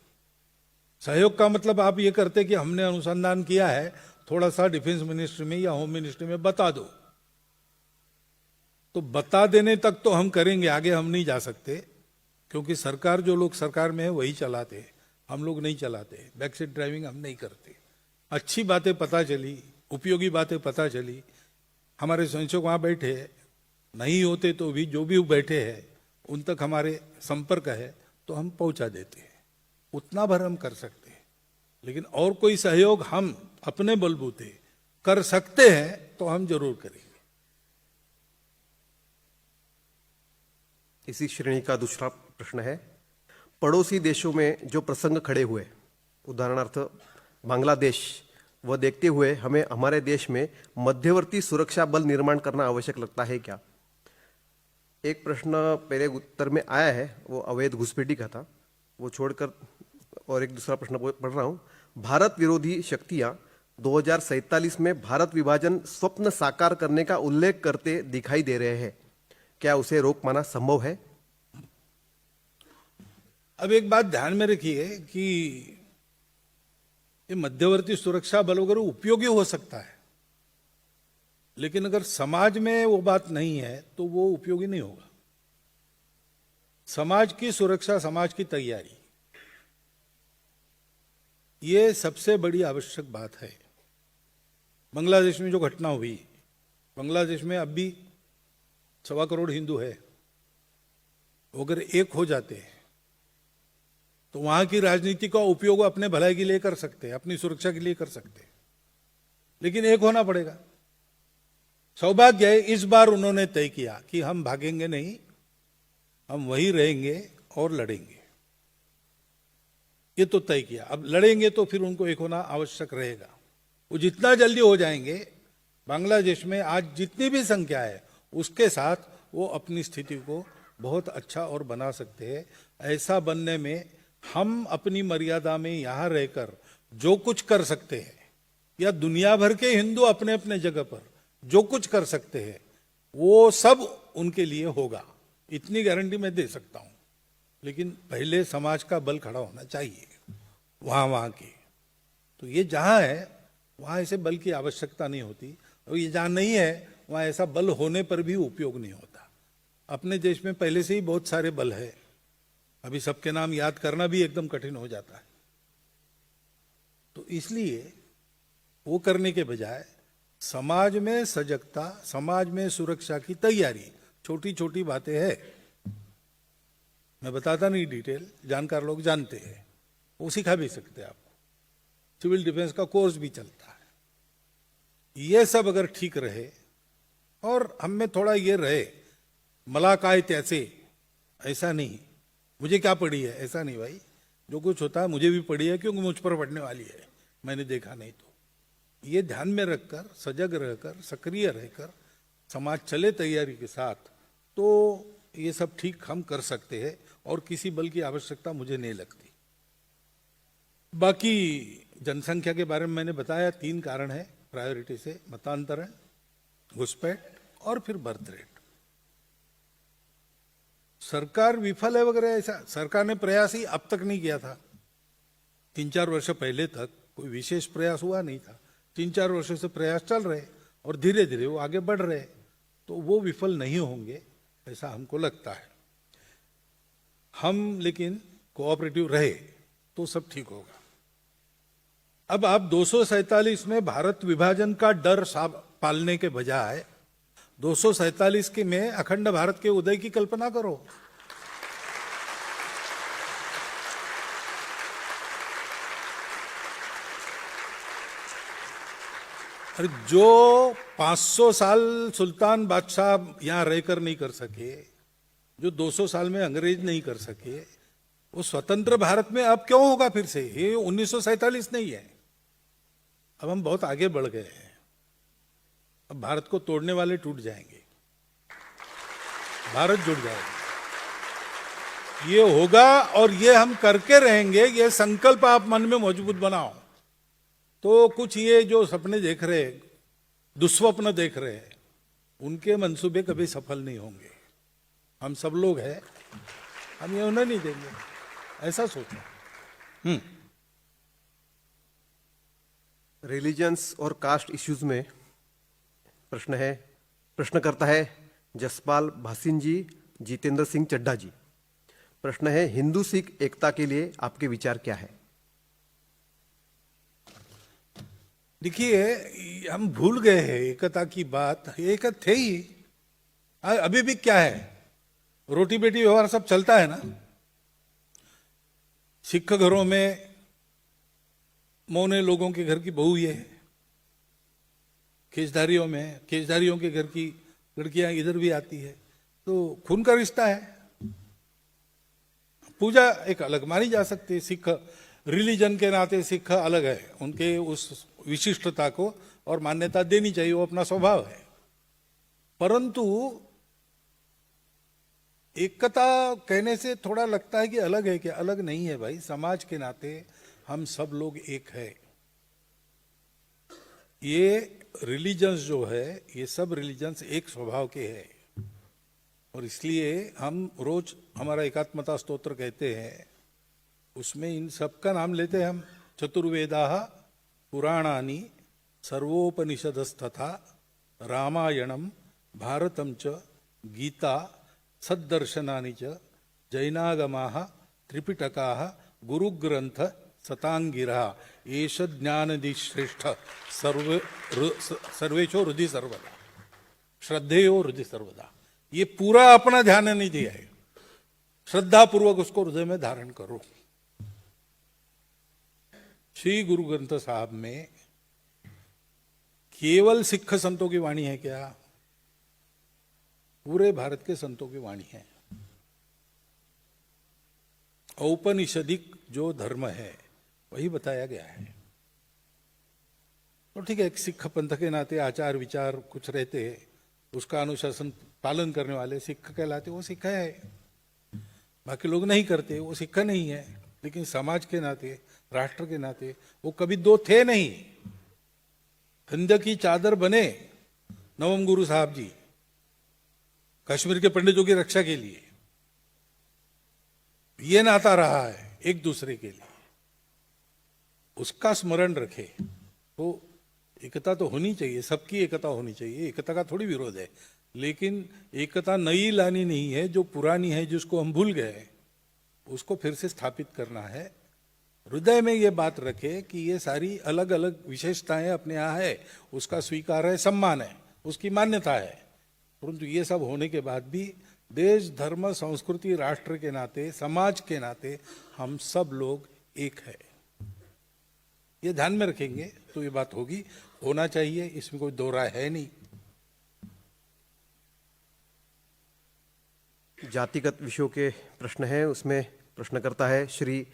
सहयोग का मतलब आप ये करते कि हमने अनुसंधान किया है, थोड़ा सा डिफेंस मिनिस्ट्री में या होम मिनिस्ट्री में बता दो, तो बता देने तक तो हम करेंगे, आगे हम नहीं जा सकते, क्योंकि सरकार, जो लोग सरकार में है वही चलाते हैं, हम लोग नहीं चलाते, बैक सीट ड्राइविंग हम नहीं करते। अच्छी बातें पता चली, उपयोगी बातें पता चली, हमारे संयोजक वहां बैठे, नहीं होते तो भी जो भी बैठे हैं उन तक हमारे संपर्क है तो हम पहुंचा देते हैं, उतना भर हम कर सकते हैं। लेकिन और कोई सहयोग हम अपने बलबूते कर सकते हैं तो हम जरूर करेंगे। इसी श्रेणी का दूसरा प्रश्न है, पड़ोसी देशों में जो प्रसंग खड़े हुए, उदाहरणार्थ बांग्लादेश, वह देखते हुए हमें हमारे देश में मध्यवर्ती सुरक्षा बल निर्माण करना आवश्यक लगता है क्या? एक प्रश्न पहले उत्तर में आया है, वो अवैध घुसपैठी का था, वो छोड़कर और एक दूसरा प्रश्न पढ़ रहा हूं। भारत विरोधी शक्तियां 2047 में भारत विभाजन स्वप्न साकार करने का उल्लेख करते दिखाई दे रहे हैं, क्या उसे रोक पाना संभव है? अब एक बात ध्यान में रखिए कि ये मध्यवर्ती सुरक्षा बल वगैरह उपयोगी हो सकता है, लेकिन अगर समाज में वो बात नहीं है तो वो उपयोगी नहीं होगा। समाज की सुरक्षा, समाज की तैयारी, ये सबसे बड़ी आवश्यक बात है। बांग्लादेश में जो घटना हुई, बांग्लादेश में अब भी 1.25 करोड़ हिंदू है, अगर एक हो जाते हैं तो वहां की राजनीति का उपयोग अपने भलाई के लिए कर सकते हैं, अपनी सुरक्षा के लिए कर सकते हैं, लेकिन एक होना पड़ेगा। सौभाग्य है इस बार उन्होंने तय किया कि हम भागेंगे नहीं, हम वहीं रहेंगे और लड़ेंगे, ये तो तय किया। अब लड़ेंगे तो फिर उनको एक होना आवश्यक रहेगा। वो जितना जल्दी हो जाएंगे, बांग्लादेश में आज जितनी भी संख्या है उसके साथ वो अपनी स्थिति को बहुत अच्छा और बना सकते हैं। ऐसा बनने में हम अपनी मर्यादा में यहां रहकर जो कुछ कर सकते हैं, या दुनिया भर के हिंदू अपने अपने जगह पर जो कुछ कर सकते हैं, वो सब उनके लिए होगा, इतनी गारंटी मैं दे सकता हूं। लेकिन पहले समाज का बल खड़ा होना चाहिए वहां की। तो ये जहां है वहां ऐसे बल की आवश्यकता नहीं होती, और ये जहां नहीं है वहां ऐसा बल होने पर भी उपयोग नहीं होता। अपने देश में पहले से ही बहुत सारे बल है, अभी सबके नाम याद करना भी एकदम कठिन हो जाता है। तो इसलिए वो करने के बजाय समाज में सजगता, समाज में सुरक्षा की तैयारी, छोटी छोटी बातें हैं, मैं बताता नहीं डिटेल, जानकार लोग जानते हैं, वो सिखा भी सकते हैं आपको। सिविल डिफेंस का कोर्स भी चलता है। ये सब अगर ठीक रहे और हम में थोड़ा ये रहे, मला काय त्याचे, ऐसा नहीं मुझे क्या पड़ी है, ऐसा नहीं भाई, जो कुछ होता है मुझे भी पड़ी है, क्योंकि मुझ पर पड़ने वाली है, मैंने देखा नहीं। तो ये ध्यान में रखकर, सजग रहकर, सक्रिय रहकर समाज चले तैयारी के साथ, तो ये सब ठीक हम कर सकते हैं और किसी बल की आवश्यकता मुझे नहीं लगती। बाकी जनसंख्या के बारे में मैंने बताया, 3 कारण है प्रायोरिटी से, मतांतरण, घुसपैठ और फिर बर्थ रेट। सरकार विफल है वगैरह, ऐसा सरकार ने प्रयास ही अब तक नहीं किया था। 3-4 वर्ष पहले तक कोई विशेष प्रयास हुआ नहीं था। 3-4 वर्षों से प्रयास चल रहे और धीरे धीरे वो आगे बढ़ रहे, तो वो विफल नहीं होंगे ऐसा हमको लगता है। हम लेकिन कोऑपरेटिव रहे तो सब ठीक होगा। अब आप 247 में भारत विभाजन का डर पालने के बजाय 247 के में अखंड भारत के उदय की कल्पना करो। अरे जो 500 साल सुल्तान बादशाह यहां रहकर नहीं कर सके, जो 200 साल में अंग्रेज नहीं कर सके, वो स्वतंत्र भारत में अब क्यों होगा फिर से? ये 1947 नहीं है। अब हम बहुत आगे बढ़ गए हैं। अब भारत को तोड़ने वाले टूट जाएंगे, भारत जुड़ जाएगा। ये होगा और ये हम करके रहेंगे। ये संकल्प आप मन में मजबूत बनाओ तो कुछ ये जो सपने देख रहे, दुस्वप्न देख रहे हैं, उनके मंसूबे कभी सफल नहीं होंगे। हम सब लोग हैं, हम ये होने नहीं देंगे, ऐसा सोचो। रिलीजन्स और कास्ट इश्यूज में प्रश्न करता है जसपाल भासिन जी, जितेंद्र सिंह चड्ढा जी। प्रश्न है, हिंदू सिख एकता के लिए आपके विचार क्या है? देखिए, हम भूल गए हैं एकता की बात। एक थे ही, अभी भी क्या है, रोटी बेटी व्यवहार सब चलता है ना। सिख घरों में मौने लोगों के घर की बहू ये है, केशधारियों के घर की लड़कियां इधर भी आती है, तो खून का रिश्ता है। पूजा एक अलग मानी जा सकती है। सिख रिलीजन के नाते सिख अलग है, उनके उस विशिष्टता को और मान्यता देनी चाहिए, वो अपना स्वभाव है। परंतु एकता कहने से थोड़ा लगता है कि अलग है, क्या अलग नहीं है भाई। समाज के नाते हम सब लोग एक है। ये रिलीजन्स जो है, ये सब रिलीजन्स एक स्वभाव के हैं, और इसलिए हम रोज हमारा एकात्मता स्तोत्र कहते हैं, उसमें इन सब का नाम लेते हैं हम। चतुर्वेदाः पुराणानि सर्वोपनिषदस्तथा रामायणम भारतम च गीता सद्दर्शनानि च जैनागमाः त्रिपिटकाः गुरुग्रंथ सतांगिरा एष ज्ञानदि श्रेष्ठ सर्वेशो हृदि सर्वदा श्रद्धेयो हृदि सर्वदा। ये पूरा अपना ध्यान नहीं दिया है, श्रद्धा पूर्वक उसको हृदय में धारण करो। श्री गुरु ग्रंथ साहब में केवल सिख संतों की वाणी है क्या? पूरे भारत के संतों की वाणी है। औपनिषदिक जो धर्म है वही बताया गया है। तो ठीक है, एक सिख पंथ के नाते आचार विचार कुछ रहते, उसका अनुशासन पालन करने वाले सिख कहलाते, वो सिख है। बाकी लोग नहीं करते, वो सिख नहीं है। लेकिन समाज के नाते, राष्ट्र के नाते वो कभी दो थे नहीं। कंध की चादर बने नवम गुरु साहब जी कश्मीर के पंडितों की रक्षा के लिए। ये नाता रहा है एक दूसरे के लिए, उसका स्मरण रखे। तो एकता तो होनी चाहिए, सबकी एकता होनी चाहिए, एकता का थोड़ी विरोध है। लेकिन एकता नई लानी नहीं है, जो पुरानी है, जिसको हम भूल गए, उसको फिर से स्थापित करना है। हृदय में ये बात रखे कि ये सारी अलग अलग विशेषताएं अपने यहाँ है, उसका स्वीकार है, सम्मान है, उसकी मान्यता है। परंतु ये सब होने के बाद भी देश, धर्म, संस्कृति, राष्ट्र के नाते, समाज के नाते हम सब लोग एक है। ये ध्यान में रखेंगे तो ये बात होगी, होना चाहिए, इसमें कोई दो राय है नहीं। जातिगत विषयों के प्रश्न हैं, उसमें प्रश्न करता है श्री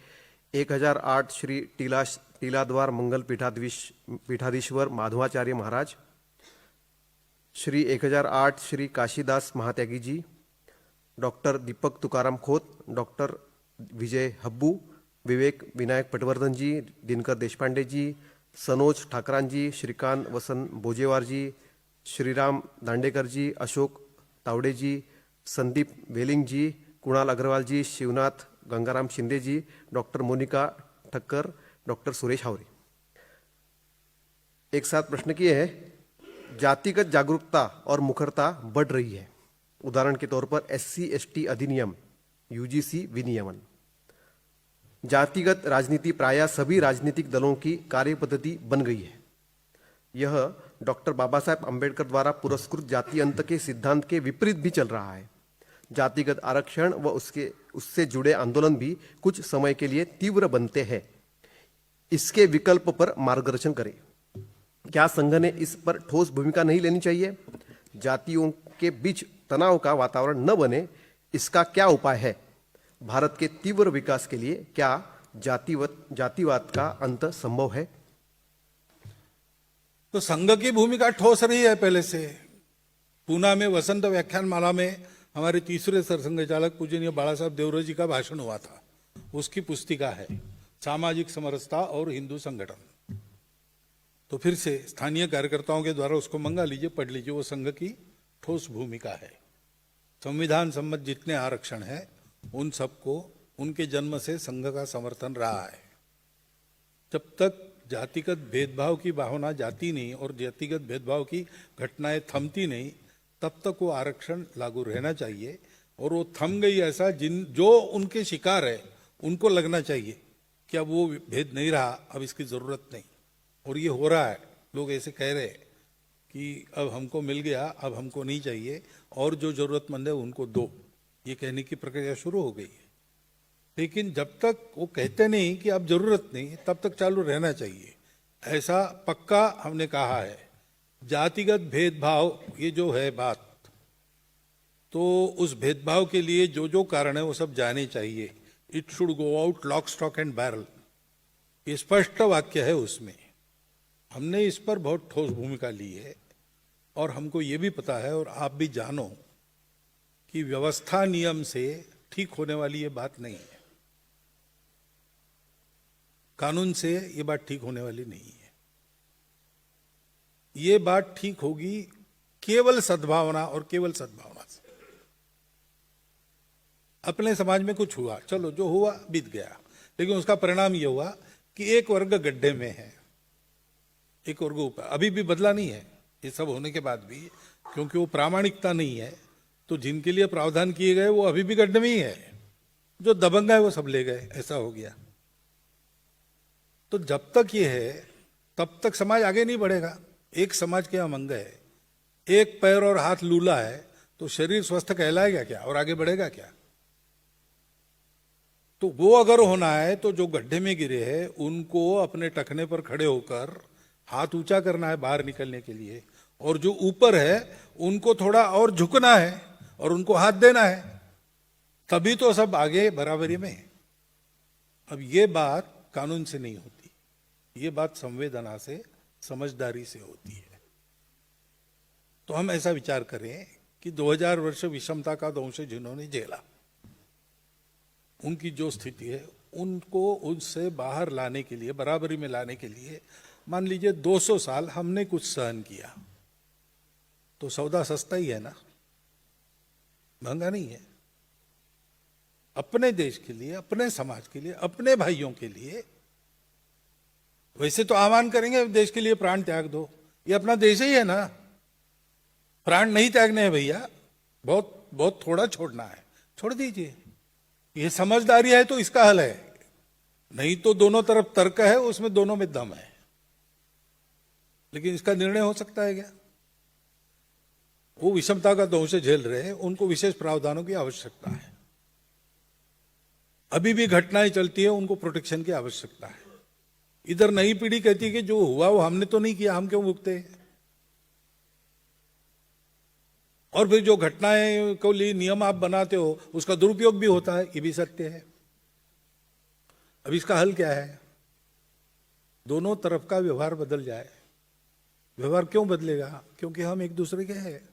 1008 श्री टीलाद्वार मंगल पीठाधीश्वर माधवाचार्य महाराज, श्री 1008 श्री काशीदास महात्यागी जी, डॉक्टर दीपक तुकाराम खोत, डॉक्टर विजय हब्बू, विवेक विनायक पटवर्धन जी, दिनकर देशपांडे जी, सनोज ठाकरान जी, श्रीकांत वसंत बोजेवार जी, श्रीराम दांडेकर जी, अशोक तावड़े जी, संदीप वेलिंग जी, कुणाल अग्रवाल जी, शिवनाथ गंगाराम शिंदे जी, डॉक्टर मोनिका ठक्कर, डॉक्टर सुरेश हावरे। एक साथ प्रश्न किए हैं, जातिगत जागरूकता और मुखरता बढ़ रही है। उदाहरण के तौर पर SC/ST अधिनियम, UGC विनियमन। जातिगत राजनीति प्रायः सभी राजनीतिक दलों की कार्यपद्धति बन गई है। यह डॉक्टर बाबा साहेब अम्बेडकर द्वारा पुरस्कृत जाति अंत के सिद्धांत के विपरीत भी चल रहा है। जातिगत आरक्षण व उससे जुड़े आंदोलन भी कुछ समय के लिए तीव्र बनते हैं। इसके विकल्प पर मार्गदर्शन करें। क्या संघ ने इस पर ठोस भूमिका नहीं लेनी चाहिए? जातियों के बीच तनाव का वातावरण न बने, इसका क्या उपाय है? भारत के तीव्र विकास के लिए क्या जातिवाद का अंत संभव है? तो संघ की भूमिका ठोस रही है पहले से। पूना में वसंत व्याख्यान माला में हमारे तीसरे सरसंघचालक पूजनीय बाला साहब देवरे जी का भाषण हुआ था। उसकी पुस्तिका है सामाजिक समरसता और हिंदू संगठन। तो फिर से स्थानीय कार्यकर्ताओं के द्वारा उसको मंगा लीजिए, पढ़ लीजिए। वो संघ की ठोस भूमिका है। संविधान सम्मत जितने आरक्षण हैं उन सबको उनके जन्म से संघ का समर्थन रहा है। जब तक जातिगत भेदभाव की भावना जाती नहीं और जातिगत भेदभाव की घटनाएं थमती नहीं, तब तक वो आरक्षण लागू रहना चाहिए। और वो थम गई ऐसा जो उनके शिकार है उनको लगना चाहिए कि अब वो भेद नहीं रहा, अब इसकी जरूरत नहीं। और ये हो रहा है। लोग ऐसे कह रहे हैं कि अब हमको मिल गया, अब हमको नहीं चाहिए, और जो जरूरतमंद है उनको दो, ये कहने की प्रक्रिया शुरू हो गई है। लेकिन जब तक वो कहते नहीं कि अब जरूरत नहीं, तब तक चालू रहना चाहिए। ऐसा पक्का हमने कहा है। जातिगत भेदभाव ये जो है बात, तो उस भेदभाव के लिए जो जो कारण है वो सब जाने चाहिए। It should go out lock stock and barrel, ये स्पष्ट वाक्य है उसमें। हमने इस पर बहुत ठोस भूमिका ली है। और हमको ये भी पता है, और आप भी जानो, कि व्यवस्था नियम से ठीक होने वाली ये बात नहीं है। कानून से ये बात ठीक होने वाली नहीं है। ये बात ठीक होगी केवल सद्भावना और केवल सद्भावना से। अपने समाज में कुछ हुआ, चलो जो हुआ बीत गया, लेकिन उसका परिणाम ये हुआ कि एक वर्ग गड्ढे में है, एक वर्ग ऊपर। अभी भी बदला नहीं है ये सब होने के बाद भी, क्योंकि वो प्रामाणिकता नहीं है। तो जिनके लिए प्रावधान किए गए वो अभी भी गड्ढे में ही है। जो दबंग है वो सब ले गए, ऐसा हो गया। तो जब तक ये है तब तक समाज आगे नहीं बढ़ेगा। एक समाज के हम अंग है, एक पैर और हाथ लूला है, तो शरीर स्वस्थ कहलाएगा क्या और आगे बढ़ेगा क्या? तो वो अगर होना है तो जो गड्ढे में गिरे हैं उनको अपने टखने पर खड़े होकर हाथ ऊंचा करना है बाहर निकलने के लिए, और जो ऊपर है उनको थोड़ा और झुकना है और उनको हाथ देना है, तभी तो सब आगे बराबरी में। अब ये बात कानून से नहीं होती, ये बात संवेदना से, समझदारी से होती है। तो हम ऐसा विचार करें कि 2000 वर्ष विषमता का दंश जिन्होंने झेला, उनकी जो स्थिति है उनको उससे बाहर लाने के लिए, बराबरी में लाने के लिए, मान लीजिए 200 साल हमने कुछ सहन किया, तो सौदा सस्ता ही है ना, महंगा नहीं है। अपने देश के लिए, अपने समाज के लिए, अपने भाइयों के लिए। वैसे तो आह्वान करेंगे देश के लिए प्राण त्याग दो, ये अपना देश ही है ना। प्राण नहीं त्यागने हैं भैया, बहुत बहुत थोड़ा छोड़ना है, छोड़ दीजिए। ये समझदारी है तो इसका हल है, नहीं तो दोनों तरफ तर्क है, उसमें दोनों में दम है। लेकिन इसका निर्णय हो सकता है क्या? वो विषमता का दंश झेल रहे हैं, उनको विशेष प्रावधानों की आवश्यकता है। अभी भी घटनाएं चलती है, उनको प्रोटेक्शन की आवश्यकता है। इधर नई पीढ़ी कहती है कि जो हुआ वो हमने तो नहीं किया, हम क्यों भुगते हैं? और फिर जो घटनाएं को लिए नियम आप बनाते हो उसका दुरुपयोग भी होता है, ये भी सत्य है। अब इसका हल क्या है? दोनों तरफ का व्यवहार बदल जाए। व्यवहार क्यों बदलेगा? क्योंकि हम एक दूसरे के हैं।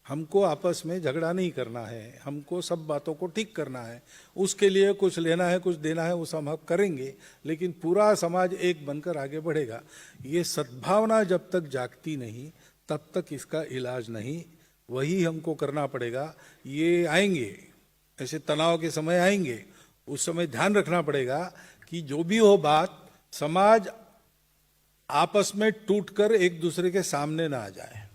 हमको आपस में झगड़ा नहीं करना है, हमको सब बातों को ठीक करना है। उसके लिए कुछ लेना है, कुछ देना है, वो सब हम करेंगे, लेकिन पूरा समाज एक बनकर आगे बढ़ेगा। ये सद्भावना जब तक जागती नहीं तब तक इसका इलाज नहीं। वही हमको करना पड़ेगा। ये आएंगे, ऐसे तनाव के समय आएंगे, उस समय ध्यान रखना पड़ेगा कि जो भी हो बात, समाज आपस में टूटकर एक दूसरे के सामने ना आ जाए,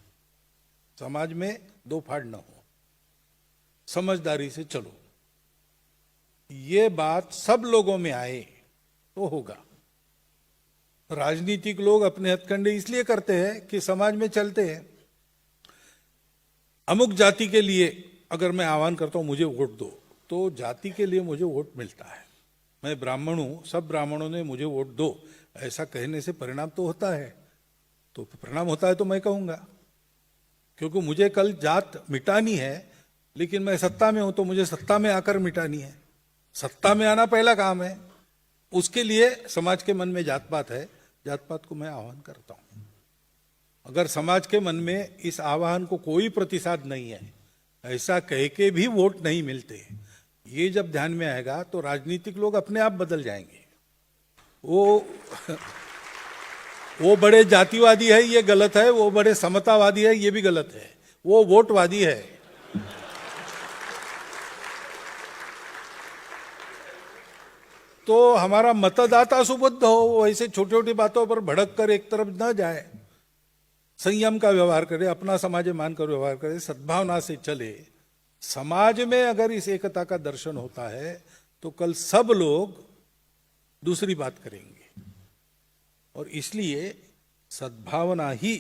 समाज में दो फाड़ ना हो। समझदारी से चलो, ये बात सब लोगों में आए तो होगा। राजनीतिक लोग अपने हथकंडे इसलिए करते हैं कि समाज में चलते हैं। अमुक जाति के लिए अगर मैं आह्वान करता हूं मुझे वोट दो, तो जाति के लिए मुझे वोट मिलता है। मैं ब्राह्मण हूं, सब ब्राह्मणों ने मुझे वोट दो, ऐसा कहने से परिणाम तो होता है। तो परिणाम होता है तो मैं कहूंगा, क्योंकि मुझे कल जात मिटानी है लेकिन मैं सत्ता में हूं तो मुझे सत्ता में आकर मिटानी है। सत्ता में आना पहला काम है। उसके लिए समाज के मन में जात पात है, जात पात को मैं आह्वान करता हूं। अगर समाज के मन में इस आह्वान को कोई प्रतिसाद नहीं है, ऐसा कह के भी वोट नहीं मिलते, ये जब ध्यान में आएगा तो राजनीतिक लोग अपने आप बदल जाएंगे। वो बड़े जातिवादी है, ये गलत है, वो बड़े समतावादी है, ये भी गलत है, वो वोटवादी है। तो हमारा मतदाता सुबुद्ध हो, वो ऐसे छोटी छोटी बातों पर भड़क कर एक तरफ न जाए, संयम का व्यवहार करे, अपना समाज मानकर व्यवहार करे, सद्भावना से चले। समाज में अगर इस एकता का दर्शन होता है तो कल सब लोग दूसरी बात करेंगे। और इसलिए सद्भावना ही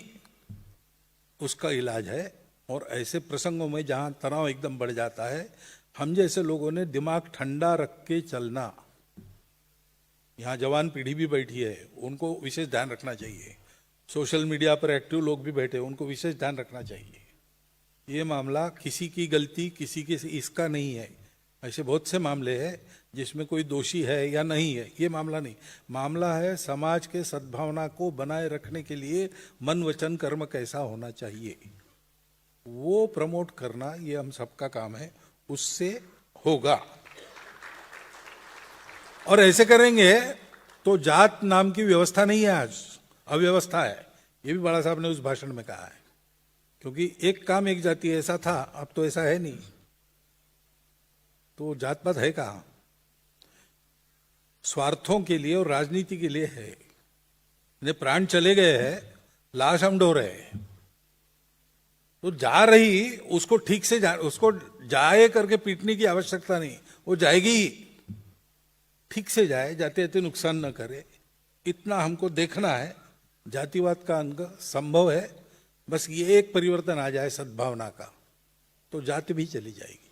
उसका इलाज है। और ऐसे प्रसंगों में जहां तनाव एकदम बढ़ जाता है, हम जैसे लोगों ने दिमाग ठंडा रख के चलना। यहां जवान पीढ़ी भी बैठी है, उनको विशेष ध्यान रखना चाहिए। सोशल मीडिया पर एक्टिव लोग भी बैठे, उनको विशेष ध्यान रखना चाहिए। ये मामला किसी की गलती, किसी के इसका नहीं है। ऐसे बहुत से मामले हैं जिसमें कोई दोषी है या नहीं है, ये मामला नहीं। मामला है समाज के सद्भावना को बनाए रखने के लिए मन वचन कर्म कैसा होना चाहिए, वो प्रमोट करना, ये हम सबका काम है। उससे होगा। और ऐसे करेंगे तो जात नाम की व्यवस्था नहीं है, आज अव्यवस्था है। ये भी बड़ा साहब ने उस भाषण में कहा है। क्योंकि एक काम एक जाति ऐसा था, अब तो ऐसा है नहीं। तो जात पात है कहां? स्वार्थों के लिए और राजनीति के लिए है। इन्हें प्राण चले गए हैं, लाश हम ढो रहे हैं। तो जा रही उसको ठीक से उसको जाए करके पीटने की आवश्यकता नहीं, वो जाएगी ही। ठीक से जाए, जाते जाते नुकसान न करे, इतना हमको देखना है। जातिवाद का अंग संभव है, बस ये एक परिवर्तन आ जाए सद्भावना का, तो जाति भी चली जाएगी।